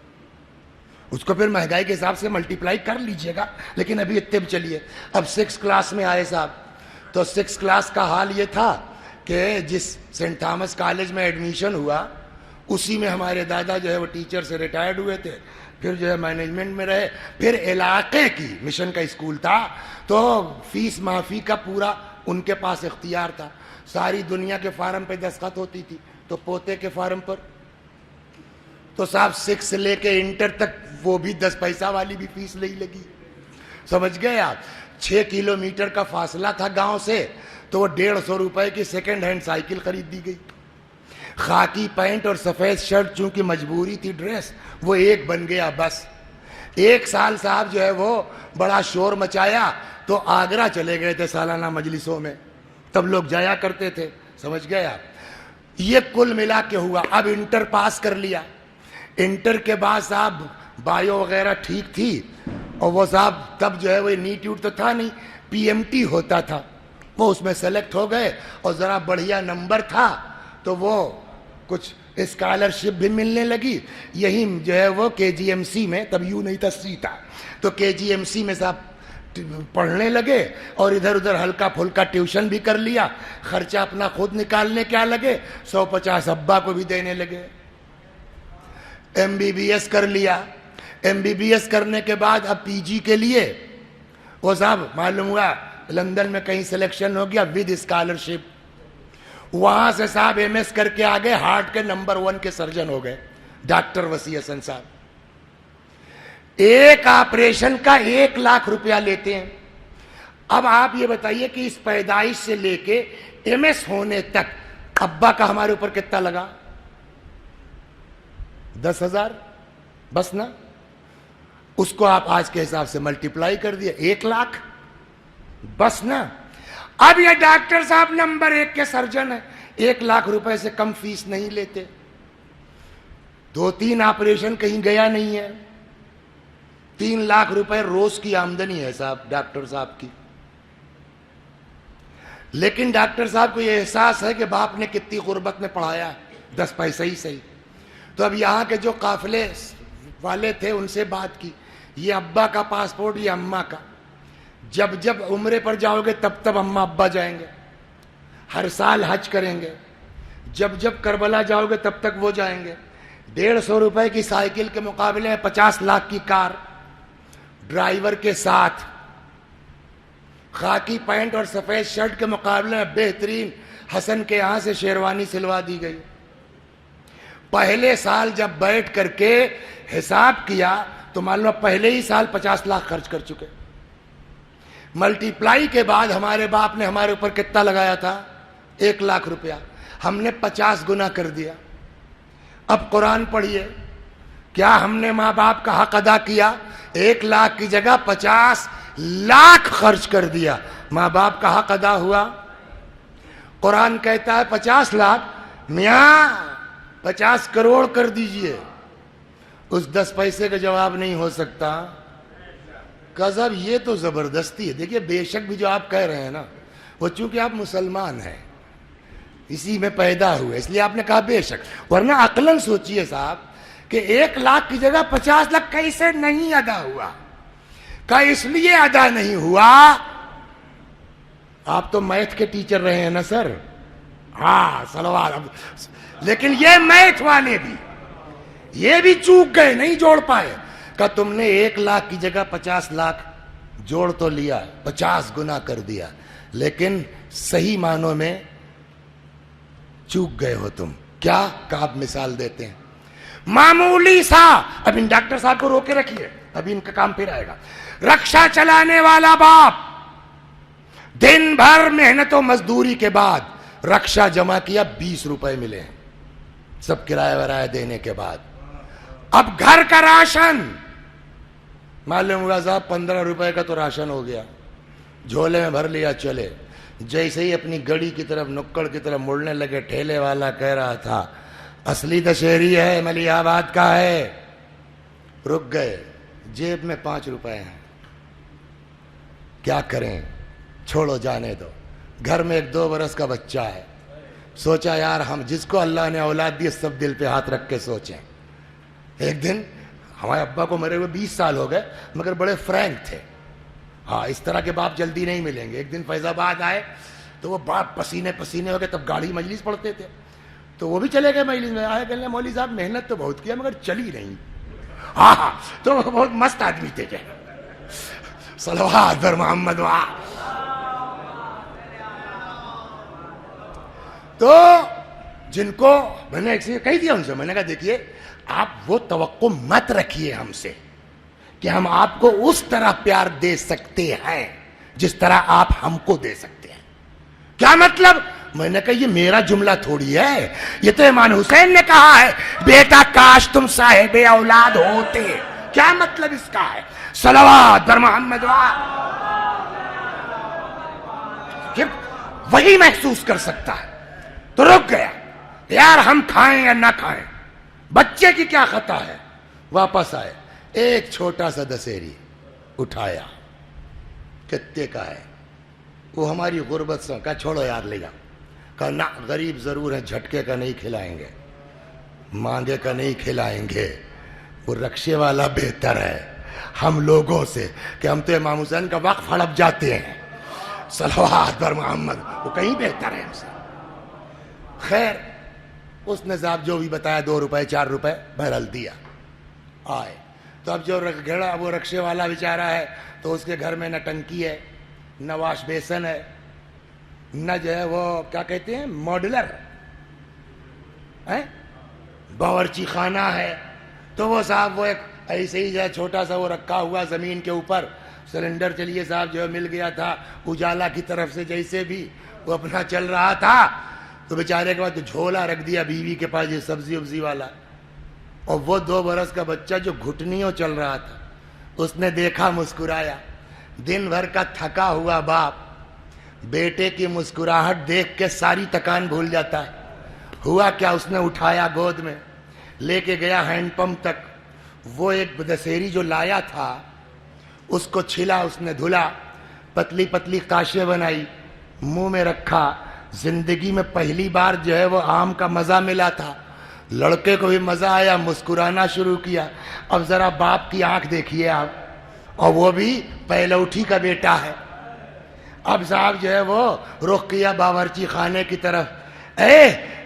اس کو پھر مہنگائی کے حساب سے ملٹیپلائی کر لیجئے گا، لیکن ابھی اتنے چلیے۔ اب 6 کلاس میں آئے صاحب، تو 6 کلاس کا حال یہ تھا کہ جس سینٹ تھامس کالج میں ایڈمیشن ہوا، اسی میں ہمارے دادا جو ہے وہ ٹیچر سے ریٹائرڈ ہوئے تھے، پھر جو ہے مینجمنٹ میں رہے، پھر علاقے کی مشن کا اسکول تھا تو فیس معافی کا پورا ان کے پاس اختیار تھا۔ ساری دنیا کے فارم پہ دستخط ہوتی تھی، تو پوتے کے فارم پر تو صاحب 6 سے لے کے انٹر تک وہ بھی 10 پیسہ والی بھی فیس نہیں لگی، سمجھ گئے آپ؟ 6 کلومیٹر کا فاصلہ تھا گاؤں سے، تو وہ 150 روپے کی سیکنڈ ہینڈ سائیکل خرید دی گئی۔ خاکی پینٹ اور سفید شرٹ چونکہ مجبوری تھی ڈریس، وہ ایک بن گیا بس۔ 1 سال صاحب جو ہے وہ بڑا شور مچایا، تو آگرہ چلے گئے تھے سالانہ مجلسوں میں، تب لوگ جایا کرتے تھے، سمجھ گئے آپ؟ یہ کل ملا کے ہوا۔ اب انٹر پاس کر لیا، انٹر کے بعد صاحب بایو وغیرہ ٹھیک تھی، اور وہ صاحب تب جو ہے وہ نیٹ یوٹ تو تھا نہیں، پی ایم ٹی ہوتا تھا، وہ اس میں سلیکٹ ہو گئے، اور ذرا بڑھیا نمبر تھا تو وہ کچھ اسکالرشپ بھی ملنے لگی۔ یہی جو ہے وہ کے جی ایم سی میں، تب یوں نہیں تھا سی تھا، تو کے جی ایم سی میں صاحب پڑھنے لگے، اور ادھر ادھر ہلکا پھلکا ٹیوشن بھی کر لیا، خرچہ اپنا خود نکالنے کیا لگے، 150 ابا کو بھی دینے لگے۔ ایم بی بی ایس کر لیا، ایم بی بی ایس کرنے کے بعد اب پی جی کے لیے وہ صاحب معلوم ہوا لندن میں کہیں سلیکشن ہو گیا ود اسکالرشپ، وہاں سے صاحب ایم ایس کر کے آگے ہارٹ کے نمبر 1 کے سرجن ہو گئے ڈاکٹر وسیع حسن صاحب۔ ایک آپریشن کا 1 لاکھ روپیہ لیتے ہیں۔ اب آپ یہ بتائیے کہ اس پیدائش سے لے کے ایم ایس ہونے تک ابا کا ہمارے اوپر کتنا لگا؟ 10,000 بس نا؟ اس کو آپ آج کے حساب سے ملٹیپلائی کر دیا، 1 لاکھ بس نا؟ اب یہ ڈاکٹر صاحب نمبر 1 کے سرجن ہیں، 1 لاکھ روپے سے کم فیس نہیں لیتے، 2-3 آپریشن کہیں گیا نہیں ہے، 3 لاکھ روپے روز کی آمدنی ہے صاحب ڈاکٹر صاحب کی۔ لیکن ڈاکٹر صاحب کو یہ احساس ہے کہ باپ نے کتنی غربت میں پڑھایا، 10 پیسے ہی صحیح۔ تو اب یہاں کے جو قافلے والے تھے ان سے بات کی، یہ ابا کا پاسپورٹ، یہ اماں کا، جب جب عمرے پر جاؤ گے تب تب اماں ابا جائیں گے، ہر سال حج کریں گے، جب جب کربلا جاؤ گے تب تک وہ جائیں گے۔ 150 روپے کی سائیکل کے مقابلے میں 50 لاکھ کی کار، ڈرائیور کے ساتھ، خاکی پینٹ اور سفید شرٹ کے مقابلے میں بہترین حسن کے یہاں سے شیروانی سلوا دی گئی۔ پہلے سال جب بیٹھ کر کے حساب کیا تو معلوم پہلے ہی سال 50 لاکھ خرچ کر چکے۔ ملٹی پلائی کے بعد ہمارے باپ نے ہمارے اوپر کتنا لگایا تھا؟ 1 لاکھ روپیہ۔ ہم نے 50 گنا کر دیا. اب قرآن پڑھیے, کیا ہم نے ماں باپ کا حق ادا کیا؟ 1 لاکھ کی جگہ 50 لاکھ خرچ کر دیا, ماں باپ کا حق ادا ہوا؟ قرآن کہتا ہے 50 لاکھ, میاں 50 کروڑ کر دیجئے. اس 10 پیسے کا جواب نہیں ہو سکتا. کہا صاحب یہ تو زبردستی ہے. دیکھیے بے شک بھی جو آپ کہہ رہے ہیں نا, وہ چونکہ آپ مسلمان ہیں, اسی میں پیدا ہوئے, اس لیے آپ نے کہا بے شک. ورنہ عقلاً سوچئے صاحب کہ 1 لاکھ کی جگہ 50 لاکھ کیسے نہیں ادا ہوا؟ کہ اس لیے ادا نہیں ہوا, آپ تو میتھ کے ٹیچر رہے ہیں نا سر, ہاں صلوات. لیکن یہ میتھ والے بھی یہ بھی چوک گئے, نہیں جوڑ پائے. کہ تم نے 1 لاکھ کی جگہ 50 لاکھ جوڑ تو لیا, 50 گنا کر دیا, لیکن صحیح معنوں میں چوک گئے ہو تم. کیا کہ آپ مثال دیتے ہیں معمولی سا. اب ان ڈاکٹر صاحب کو روکے رکھیے, ابھی ان کا کام پھر آئے گا. رکشہ چلانے والا باپ دن بھر محنت و مزدوری کے بعد رکشہ جمع کیا, 20 روپے ملے ہیں سب کرایہ ورایہ دینے کے بعد. اب گھر کا راشن معلوم ہوا صاحب 15 روپے کا تو راشن ہو گیا, جھولے میں بھر لیا, چلے. جیسے ہی اپنی گڑی کی طرف, نکڑ کی طرف مڑنے لگے, ٹھیلے والا کہہ رہا تھا اصلی دشہری ہے, ملی آباد کا ہے. رک گئے, جیب میں 5 روپے ہیں. کیا کریں, چھوڑو جانے دو. گھر میں 1-2 برس کا بچہ ہے. سوچا یار ہم جس کو اللہ نے اولاد دی سب دل پہ ہاتھ رکھ کے سوچیں. ایک دن ہمارے ابا کو مرے ہوئے 20 سال ہو گئے, مگر بڑے فرینک تھے. ہاں اس طرح کے باپ جلدی نہیں ملیں گے. ایک دن فیض آباد آئے تو وہ باپ پسینے پسینے ہو گئے, تب گاڑی مجلس پڑھتے تھے, تو وہ بھی چلے گئے مجلس میں. آئے کہنے مولوی صاحب محنت تو بہت کیا مگر چلی نہیں. ہاں ہاں, تو وہ بہت مست آدمی تھے. صلوات بر محمد. تو جن کو میں نے کہہ دیا ان سے, میں نے کہا دیکھیے آپ وہ توقع مت رکھیے ہم سے کہ ہم آپ کو اس طرح پیار دے سکتے ہیں جس طرح آپ ہم کو دے سکتے ہیں. کیا مطلب؟ میں نے کہا یہ میرا جملہ تھوڑی ہے, یہ تو امام حسین نے کہا ہے بیٹا کاش تم صاحب اولاد ہوتے. کیا مطلب اس کا ہے؟ صلوات بر محمد. وہی محسوس کر سکتا ہے. تو رک گیا یار, ہم کھائیں یا نہ کھائیں, بچے کی کیا خطا ہے. واپس آئے, ایک چھوٹا سا دسہری اٹھایا, کتے کا ہے, وہ ہماری غربت سے. کہا چھوڑو یار لے جاؤ. کہا نہ غریب ضرور ہے, جھٹکے کا نہیں کھلائیں گے, مانگے کا نہیں کھلائیں گے. وہ رکشے والا بہتر ہے ہم لوگوں سے, کہ ہم تو امام حسین کا وقف ہڑپ جاتے ہیں. صلوات بر محمد. وہ کہیں بہتر ہے ہم سے. خیر اس نے صاحب جو بھی بتایا 2 روپے 4 روپے بہرحال دیا. آئے تو اب جو گھڑا وہ رکشے والا بیچارہ ہے, تو اس کے گھر میں نہ ٹنکی ہے, نہ واش بیسن ہے, نہ جو ہے وہ کیا کہتے ہیں ماڈولر باورچی خانہ ہے. تو وہ صاحب وہ ایک ایسے ہی جو ہے چھوٹا سا وہ رکھا ہوا زمین کے اوپر, سلنڈر چلیے صاحب جو ہے مل گیا تھا اجالا کی طرف سے, جیسے بھی وہ اپنا چل رہا تھا. تو بیچارے کے بعد تو جھولا رکھ دیا بیوی کے پاس, یہ سبزی وبزی والا. اور وہ 2 برس کا بچہ جو گھٹنیوں چل رہا تھا, اس نے دیکھا, مسکرایا. دن بھر کا تھکا ہوا باپ بیٹے کی مسکراہٹ دیکھ کے ساری تکان بھول جاتا ہے. ہوا کیا, اس نے اٹھایا, گود میں لے کے گیا ہینڈ پمپ تک. وہ ایک دسہری جو لایا تھا اس کو چھلا, اس نے دھلا, پتلی پتلی قاشیں بنائی, منہ میں رکھا. زندگی میں پہلی بار جو ہے وہ آم کا مزہ ملا تھا. لڑکے کو بھی مزہ آیا, مسکرانا شروع کیا. اب ذرا باپ کی آنکھ دیکھیے آپ, اور وہ بھی پہلوٹھی کا بیٹا ہے. اب صاحب جو ہے وہ رخ کیا باورچی خانے کی طرف.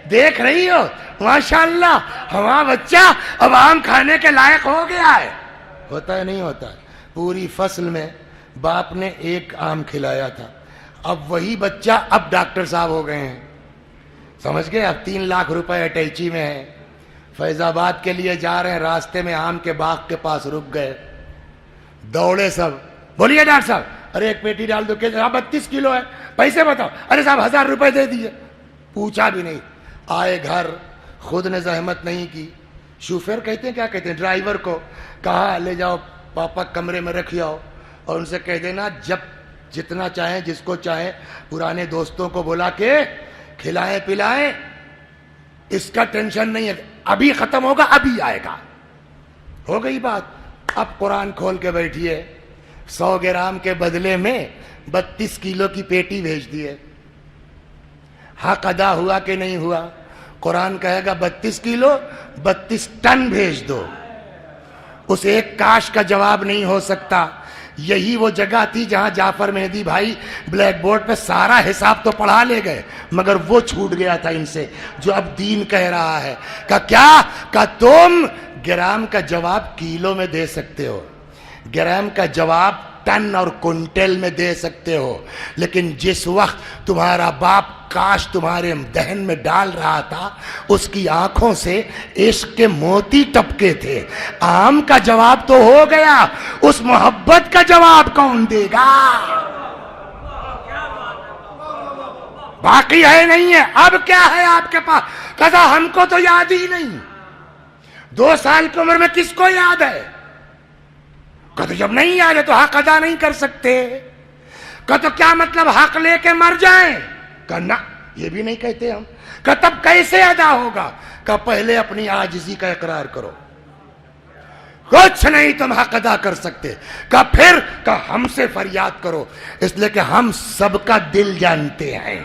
دیکھ رہی ہو ماشاءاللہ ہمارا بچہ اب آم کھانے کے لائق ہو گیا ہے. ہوتا ہے نہیں ہوتا؟ پوری فصل میں باپ نے 1 آم کھلایا تھا, اب وہی بچہ اب ڈاکٹر صاحب ہو گئے ہیں. سمجھ گئے؟ اب 3 لاکھ روپے اٹیچی میں ہے, فیض آباد کے لیے جا رہے ہیں, راستے میں آم کے باغ کے پاس رک گئے. دوڑے سب, بولیے ڈاکٹر صاحب, ارے 1 پیٹی ڈال دو. کہ 32 کلو ہے, پیسے بتاؤ. ارے صاحب 1000 روپے دے دیجیے. پوچھا بھی نہیں, آئے گھر، خود نے زحمت نہیں کی، شوفیر کہتے ہیں، کیا کہتے ہیں، ڈرائیور کو کہا لے جاؤ پاپا کمرے میں رکھ آؤ، اور ان سے کہہ دینا جب جتنا چاہیں جس کو چاہیں پرانے دوستوں کو بلا کے کھلائیں پلائیں، اس کا ٹینشن نہیں ہے، ابھی ختم ہوگا ابھی آئے گا۔ ہو گئی بات۔ اب قرآن کھول کے بیٹھیے، 100 گرام کے بدلے میں 32 کلو کی پیٹی بھیج دیے، حق ادا ہوا کہ نہیں ہوا؟ قرآن کہے گا 32 کلو 32 ٹن بھیج دو۔ اس ایک کاش کا جواب نہیں ہو سکتا۔ یہی وہ جگہ تھی جہاں جعفر مہدی بھائی بلیک بورڈ پہ سارا حساب تو پڑھا لے گئے، مگر وہ چھوٹ گیا تھا ان سے جو اب دین کہہ رہا ہے۔ کیا تم گرام کا جواب کیلو میں دے سکتے ہو، گرام کا جواب ٹن اور کنٹل میں دے سکتے ہو، لیکن جس وقت تمہارا باپ کاش تمہارے دہن میں ڈال رہا تھا اس کی آنکھوں سے عشق کے موتی ٹپکے تھے۔ آم کا جواب تو ہو گیا، اس محبت کا جواب کون دے گا؟ باقی ہے نہیں ہے، اب کیا ہے آپ کے پاس؟ قضا ہم کو تو یاد ہی نہیں۔ 2 سال کی عمر میں کس کو یاد ہے؟ کہ تو جب نہیں یاد ہے تو حق ادا نہیں کر سکتے۔ کہ تو کیا مطلب حق لے کے مر جائیں؟ کہ نہ، یہ بھی نہیں کہتے ہم۔ کہ تب کیسے ادا ہوگا؟ کہ پہلے اپنی عاجزی کا اقرار کرو، کچھ نہیں تم حق ادا کر سکتے، کہ پھر کہ ہم سے فریاد کرو، اس لیے کہ ہم سب کا دل جانتے ہیں،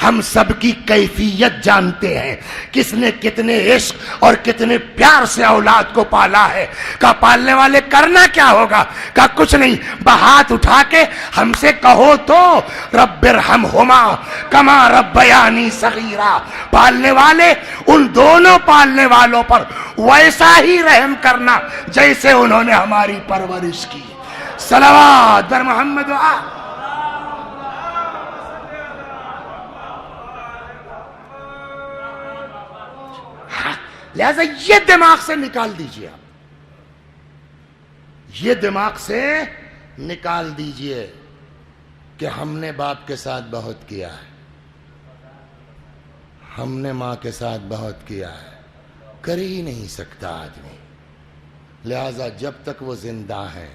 ہم سب کی کیفیت جانتے ہیں، کس نے کتنے عشق اور کتنے پیار سے اولاد کو پالا ہے۔ کہ پالنے والے کرنا کیا ہوگا؟ کہ کچھ نہیں، بہات اٹھا کے ہم سے کہو تو رب ارحمہما کما ربیانی صغیرا۔ پالنے والے ان دونوں پالنے والوں پر ویسا ہی رحم کرنا جیسے انہوں نے ہماری پرورش کی۔ صلوات بر محمد لہذا یہ دماغ سے نکال دیجئے، آپ یہ دماغ سے نکال دیجئے کہ ہم نے باپ کے ساتھ بہت کیا ہے، ہم نے ماں کے ساتھ بہت کیا ہے، کر ہی نہیں سکتا آدمی۔ لہذا جب تک وہ زندہ ہیں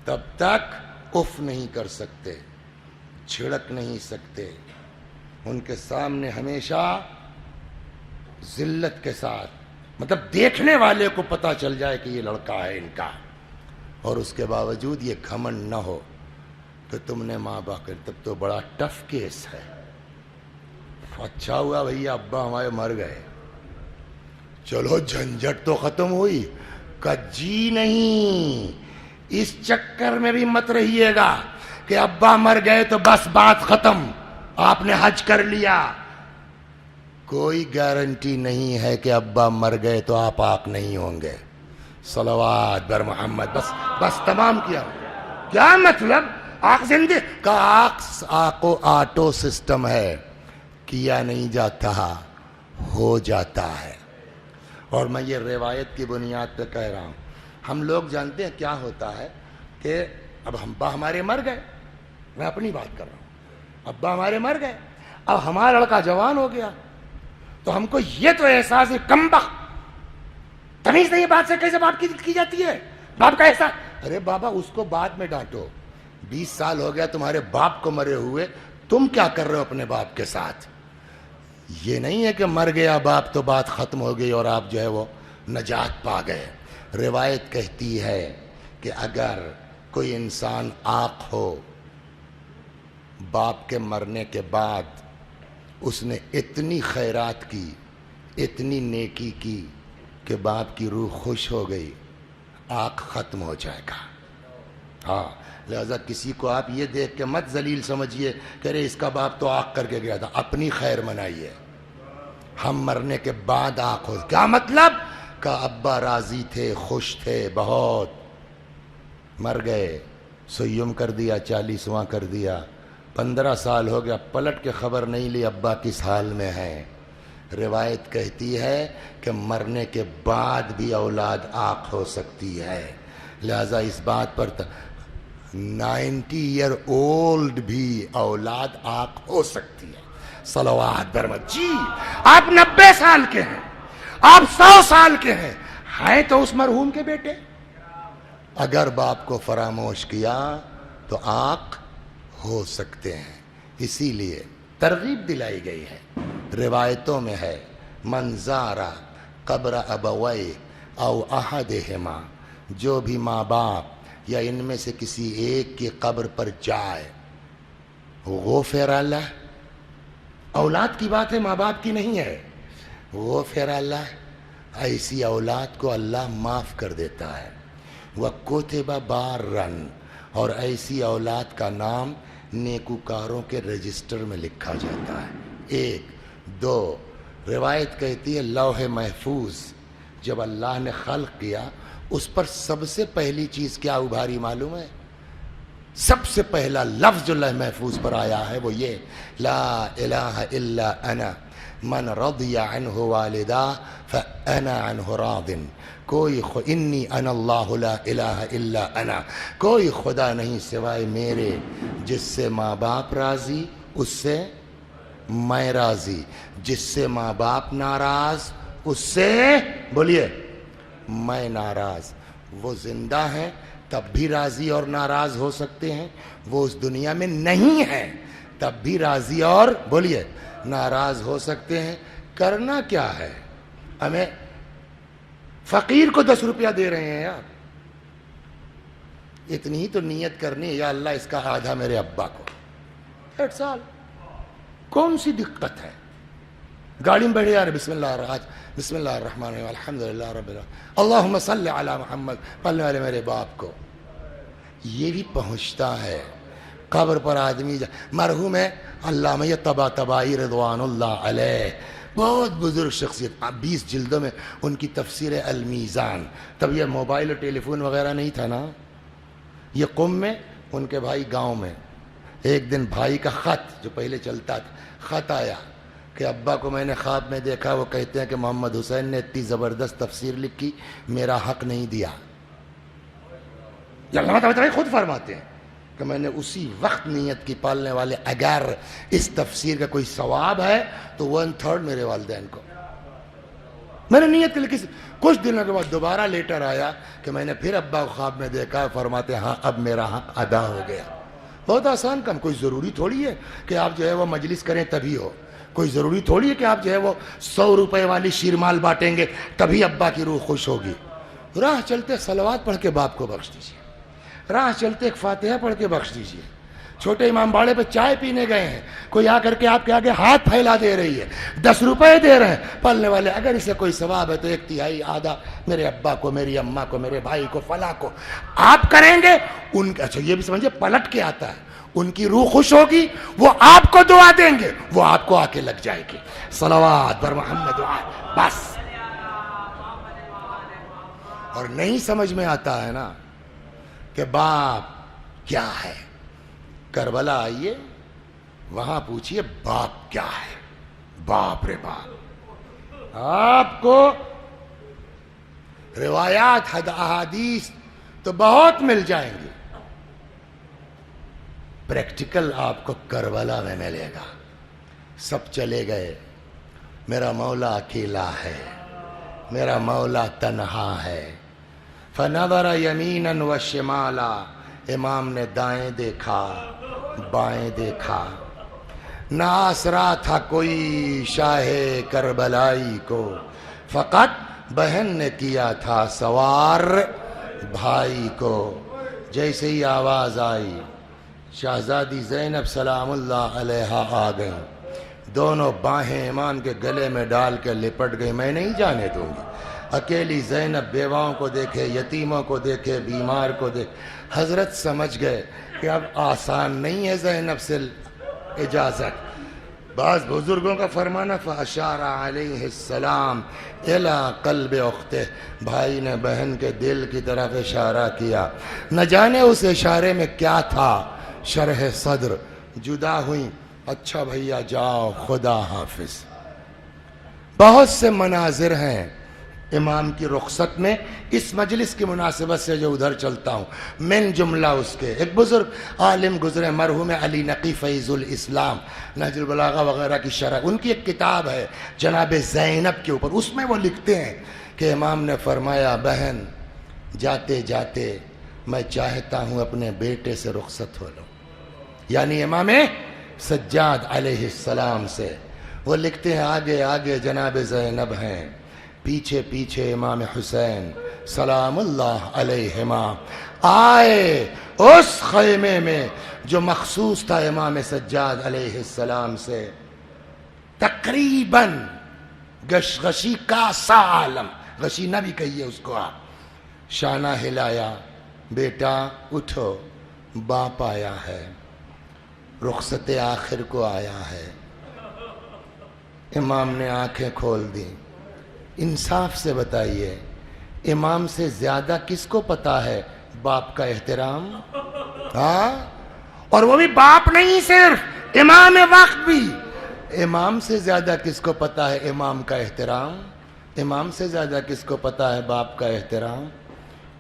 تب تک اف نہیں کر سکتے، چھڑک نہیں سکتے، ان کے سامنے ہمیشہ ذلت کے ساتھ، مطلب دیکھنے والے کو پتا چل جائے کہ یہ لڑکا ہے ان کا، اور اس کے باوجود یہ گھمنڈ نہ ہو کہ تم نے ماں باپ کر، تب تو بڑا ٹف کیس ہے۔ اچھا ہوا بھیا ابا ہمارے مر گئے، چلو جھنجھٹ تو ختم ہوئی۔ کہ جی نہیں، اس چکر میں بھی مت رہیے گا کہ ابا مر گئے تو بس بات ختم، آپ نے حج کر لیا۔ کوئی گارنٹی نہیں ہے کہ ابا مر گئے تو آپ پاک نہیں ہوں گے۔ صلوات بر محمد۔ بس تمام کیا۔ کیا مطلب؟ آنکھ زندگی کا آنکھ آٹو سسٹم ہے، کیا نہیں جاتا ہو جاتا ہے۔ اور میں یہ روایت کی بنیاد پہ کہہ رہا ہوں، ہم لوگ جانتے ہیں کیا ہوتا ہے کہ اب ابا ہمارے مر گئے، میں اپنی بات کر رہا ہوں، ابا ہمارے مر گئے، اب ہمارا لڑکا جوان ہو گیا، تو ہم کو یہ تو احساس ہے، کمبخت تمیز نہیں بات سے کیسے بات کی جاتی ہے، باپ کا احساس۔ ارے بابا اس کو بعد میں ڈانٹو، 20 سال ہو گیا تمہارے باپ کو مرے ہوئے، تم کیا کر رہے ہو اپنے باپ کے ساتھ؟ یہ نہیں ہے کہ مر گیا باپ تو بات ختم ہو گئی اور آپ جو ہے وہ نجات پا گئے۔ روایت کہتی ہے کہ اگر کوئی انسان عاق ہو، باپ کے مرنے کے بعد اس نے اتنی خیرات کی، اتنی نیکی کی کہ باپ کی روح خوش ہو گئی، عاق ختم ہو جائے گا۔ ہاں، لہذا کسی کو آپ یہ دیکھ کے مت ذلیل سمجھیے کہ ارے اس کا باپ تو عاق کر کے گیا تھا، اپنی خیر منائیے۔ ہم مرنے کے بعد عاق ہو، کیا مطلب؟ کہ ابا راضی تھے، خوش تھے بہت، مر گئے، سیم کر دیا، 40واں کر دیا، 15 سال ہو گیا، پلٹ کے خبر نہیں لی ابا کس حال میں ہے۔ روایت کہتی ہے کہ مرنے کے بعد بھی اولاد عاق ہو سکتی ہے، لہذا اس بات پر 90 ایئر اولڈ بھی اولاد عاق ہو سکتی ہے۔ صلوات برمت. جی آپ 90 سال کے ہیں, آپ 100 سال کے ہیں تو اس مرحوم کے بیٹے. اگر باپ کو فراموش کیا تو آنکھ ہو سکتے ہیں. اسی لیے ترغیب دلائی گئی ہے. روایتوں میں ہے من زارا قبر ابوی او احدہما, جو بھی ماں باپ یا ان میں سے کسی ایک کی قبر پر جائے, غفر لہ, اولاد کی بات ہے ماں باپ کی نہیں ہے, غفر لہ, ایسی اولاد کو اللہ معاف کر دیتا ہے. وَكُتِبَ بَارًّا, اور ایسی اولاد کا نام نیکوکاروں کے رجسٹر میں لکھا جاتا ہے. 1 2 روایت کہتی ہے لوح محفوظ جب اللہ نے خلق کیا اس پر سب سے پہلی چیز کیا ابھاری معلوم ہے؟ سب سے پہلا لفظ جو لوح محفوظ پر آیا ہے وہ یہ لا الہ الا انا من رضی عنہ والدہ فانا عنہ راض. کوئی انی انا اللہ لا الہ الا انا, کوئی خدا نہیں سوائے میرے, جس سے ماں باپ راضی اس سے میں راضی, جس سے ماں باپ ناراض اس سے بولیے میں ناراض. وہ زندہ ہیں تب بھی راضی اور ناراض ہو سکتے ہیں, وہ اس دنیا میں نہیں ہیں تب بھی راضی اور بولیے ناراض ہو سکتے ہیں. کرنا کیا ہے؟ ہمیں فقیر کو 10 روپیہ دے رہے ہیں یار, اتنی ہی تو نیت کرنی ہے, یا اللہ اس کا آدھا میرے ابا کو. 8 سال کون سی دقت ہے؟ گاڑی میں بیٹھے یار بسم اللہ الرحمن الرحیم الحمدللہ رب العالمین اللہم صلی علی محمد, پڑھنے والے میرے باپ کو. یہ بھی پہنچتا ہے. قبر پر آدمی مرحوم ہے علامہ طباطبائی رضوان اللہ علیہ, بہت بزرگ شخصیت, 20 جلدوں میں ان کی تفسیر المیزان. تب یہ موبائل اور ٹیلی فون وغیرہ نہیں تھا نا. یہ قم میں ان کے بھائی گاؤں میں ایک دن بھائی کا خط جو پہلے چلتا تھا, خط آیا کہ ابا کو میں نے خواب میں دیکھا, وہ کہتے ہیں کہ محمد حسین نے اتنی زبردست تفسیر لکھی میرا حق نہیں دیا. یہ علامہ طباطبائی خود فرماتے ہیں کہ میں نے اسی وقت نیت کی پالنے والے, اگر اس تفسیر کا کوئی ثواب ہے تو 1/3 میرے والدین کو. میں نے نیت کی. کچھ دنوں کے بعد دوبارہ لیٹر آیا کہ میں نے پھر ابا کو خواب میں دیکھا, فرماتے ہاں اب میرا حق ادا ہو گیا. بہت آسان کام, کوئی ضروری تھوڑی ہے کہ آپ جو ہے وہ مجلس کریں تبھی ہو, کوئی ضروری تھوڑی ہے کہ آپ جو ہے وہ 100 روپے والی شیرمال بانٹیں گے تبھی ابا کی روح خوش ہوگی. راہ چلتے صلوات پڑھ کے باپ کو بخش دیجیے, راہ چلتے ایک فاتحہ پڑھ کے بخش دیجیے. چھوٹے امام باڑے پہ چائے پینے گئے ہیں, کوئی آ کر کے آپ کے آگے ہاتھ پھیلا دے رہی ہے, 10 روپے دے رہے ہیں, پالنے والے اگر اسے کوئی ثواب ہے تو 1/3 آدھا میرے ابا کو, میری اماں کو, میرے بھائی کو, فلاں کو آپ کریں گے. ان کا اچھا یہ بھی سمجھے پلٹ کے آتا ہے, ان کی روح خوش ہوگی, وہ آپ کو دعا دیں گے, وہ آپ کو آ کے لگ جائے گی. صلوات بر محمد بس. اور نہیں سمجھ میں آتا ہے نا کہ باپ کیا ہے, کربلا آئیے وہاں پوچھئے باپ کیا ہے. باپ رے باپ. آپ کو روایات احادیث تو بہت مل جائیں گی, پریکٹیکل آپ کو کربلا میں ملے گا. سب چلے گئے, میرا مولا اکیلا ہے, میرا مولا تنہا ہے. فنظر یمینا و شمالا, امام نے دائیں دیکھا بائیں دیکھا, نہ آسرا تھا کوئی شاہ کربلائی کو, فقط بہن نے کیا تھا سوار بھائی کو. جیسے ہی آواز آئی شہزادی زینب سلام اللہ علیہا آ گئیں, دونوں باہیں امام کے گلے میں ڈال کے لپٹ گئی. میں نہیں جانے دوں گی. اکیلی زینب بیواؤں کو دیکھے, یتیموں کو دیکھے, بیمار کو دیکھے. حضرت سمجھ گئے کہ اب آسان نہیں ہے زینب سے اجازت. بعض بزرگوں کا فرمانا فاشار علیہ السلام الی قلب اختہ, بھائی نے بہن کے دل کی طرف اشارہ کیا. نہ جانے اس اشارے میں کیا تھا, شرح صدر. جدا ہوئیں, اچھا بھیا جاؤ خدا حافظ. بہت سے مناظر ہیں, امام کی رخصت میں اس مجلس کی مناسبت سے جو ادھر چلتا ہوں، من جملہ اس کے ایک بزرگ عالم گزرے مرحوم علی نقی فیض الاسلام، نہج البلاغہ وغیرہ کی شرح، ان کی ایک کتاب ہے جناب زینب کے اوپر، اس میں وہ لکھتے ہیں کہ امام نے فرمایا بہن جاتے جاتے میں چاہتا ہوں اپنے بیٹے سے رخصت ہو لوں، یعنی امام سجاد علیہ السلام سے۔ وہ لکھتے ہیں آگے آگے جناب زینب ہیں، پیچھے پیچھے امام حسین سلام اللہ علیہما، آئے اس خیمے میں جو مخصوص تھا امام سجاد علیہ السلام سے، تقریباً غشی کا سا عالم، غشی نہ بھی کہیے اس کو آپ، شانہ ہلایا، بیٹا اٹھو باپ آیا ہے، رخصت آخر کو آیا ہے۔ امام نے آنکھیں کھول دی۔ انصاف سے بتائیے امام سے زیادہ کس کو پتا ہے باپ کا احترام؟ ہاں، اور وہ بھی باپ نہیں، صرف امام وقت بھی۔ امام سے زیادہ کس کو پتا ہے امام کا احترام؟ امام سے زیادہ کس کو پتا ہے باپ کا احترام؟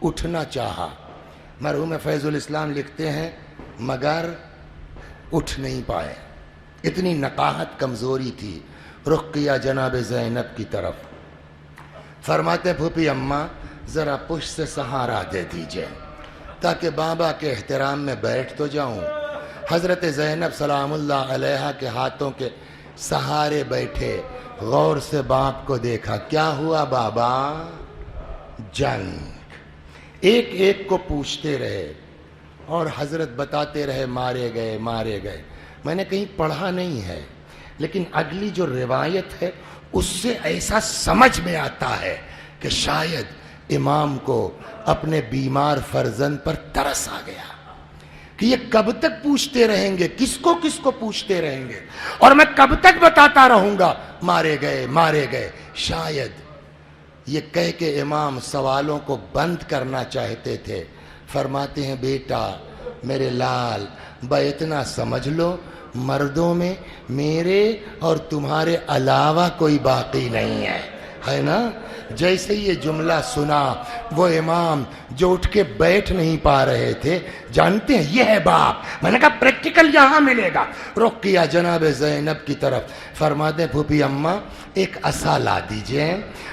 اٹھنا چاہا، مرحوم فیض الاسلام لکھتے ہیں مگر اٹھ نہیں پائے، اتنی نقاہت کمزوری تھی۔ رخ کیا جناب زینب کی طرف، فرماتے پھوپھی اماں ذرا پشت سے سہارا دے دیجئے تاکہ بابا کے احترام میں بیٹھ تو جاؤں۔ حضرت زینب سلام اللہ علیہا کے ہاتھوں کے سہارے بیٹھے، غور سے باپ کو دیکھا، کیا ہوا بابا؟ جنگ۔ ایک ایک کو پوچھتے رہے اور حضرت بتاتے رہے مارے گئے مارے گئے۔ میں نے کہیں پڑھا نہیں ہے لیکن اگلی جو روایت ہے اس سے ایسا سمجھ میں آتا ہے کہ شاید امام کو اپنے بیمار فرزند پر ترس آ گیا کہ یہ کب تک پوچھتے رہیں گے، کس کو پوچھتے رہیں گے، اور میں کب تک بتاتا رہوں گا مارے گئے مارے گئے۔ شاید یہ کہہ کے امام سوالوں کو بند کرنا چاہتے تھے۔ فرماتے ہیں بیٹا میرے لال اتنا سمجھ لو مردوں میں میرے اور تمہارے علاوہ کوئی باقی نہیں ہے نا؟ جیسے یہ جملہ سنا وہ امام جو اٹھ کے بیٹھ نہیں پا رہے تھے، جانتے ہیں یہ ہے باپ۔ میں نے کہا پریکٹیکل یہاں ملے گا۔ رخ کیا جناب زینب کی طرف، فرماتے پھوپھی اماں ایک عصا لا دیجئے،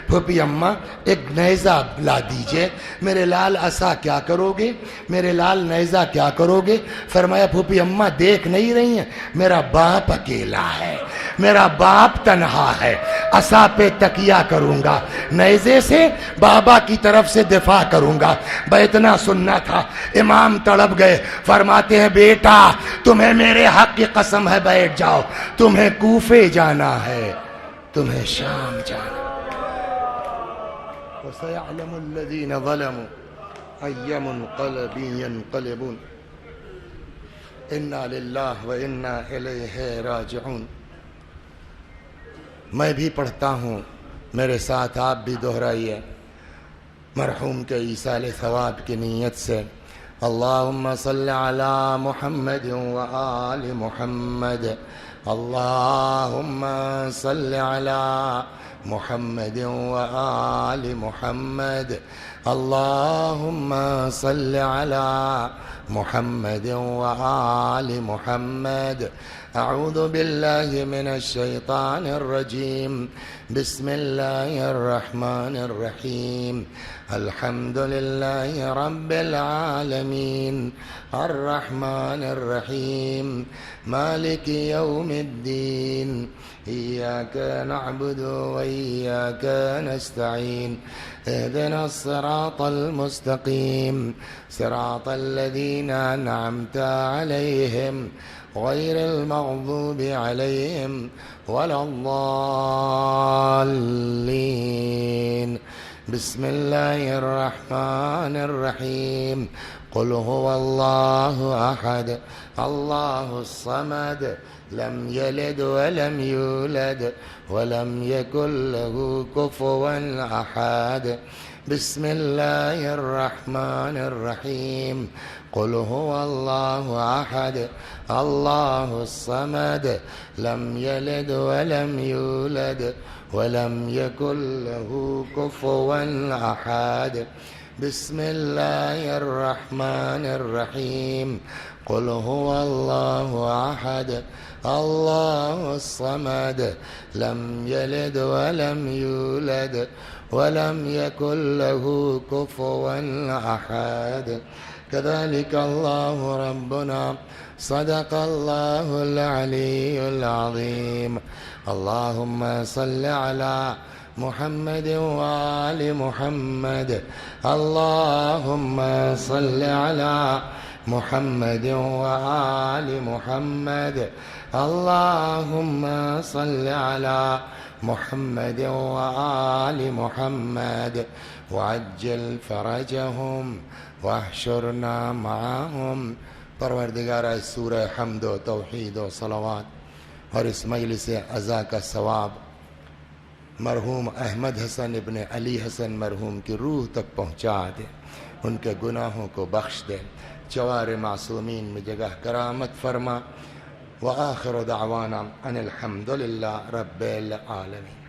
پھوپھی اماں ایک نیزہ لا دیجئے۔ میرے لال عصا کیا کرو گے؟ میرے لال نیزہ کیا کرو گے؟ فرمایا پھوپھی اماں دیکھ نہیں رہی ہیں میرا باپ اکیلا ہے، میرا باپ تنہا ہے، عصا پہ تکیہ کروں گا، نیزے سے بابا کی طرف سے دفاع کروں گا۔ اتنا سننا تھا، امام تڑپ گئے۔ فرماتے ہیں بیٹا تمہیں میرے حق کی قسم ہے بیٹھ جاؤ، تمہیں کوفے جانا ہے، تمہیں شام جانا۔ وَسَيَعْلَمُ الَّذِينَ ظَلَمُوا أَيَّ مُنْقَلَبٍ يَنْقَلِبُونَ اِنَّا لِلَّهِ وَإِنَّا إِلَيْهِ راجعون۔ میں بھی پڑھتا ہوں، میرے ساتھ آپ بھی دہرائیے مرحوم کے ایصال ثواب کی نیت سے۔ اللہم صل علی محمد وآل محمد، اللہم صل علی محمد وآل محمد، اللہم صل علی محمد وآل محمد۔ اعوذ باللہ من الشیطان الرجیم، بسم اللہ الرحمن الرحیم، الحمد للہ رب العالمین، الرحمن الرحیم، مالک یوم الدین، ایاک نعبد وإیاک نستعین، اهدنا الصراط المستقیم، صراط الذین انعمت علیہم غیر المغضوب علیہم ولا الضالین۔ بسم اللہ الرحمن الرحیم، قل هو الله أحد الله الصمد لم يلد ولم يولد ولم يكن له كفوا أحد. بسم الله الرحمن الرحيم. قل هو الله أحد الله الصمد لم يلد ولم يولد ولم يكن له كفوا أحد. بسم الله الرحمن الرحيم. قل هو الله أحد الله الصمد لم يلد ولم يولد ولم يكن له كفوا أحد. كذلك الله ربنا صدق الله العلي العظيم. اللهم صل على محمد وآل محمد. اللهم صل على محمد وآل محمد. اللهم صل على محمد وآل محمد وعجل فرجهم واحشرنا معهم. پروردگار اس سورہ حمد و توحید و صلوات اور اس مجلس عزا کا ثواب مرحوم احمد حسن ابن علی حسن مرحوم کی روح تک پہنچا دے، ان کے گناہوں کو بخش دے، چوار معصومین میں جگہ کرامت فرما. وآخر دعوانا ان الحمد للہ رب العالمین.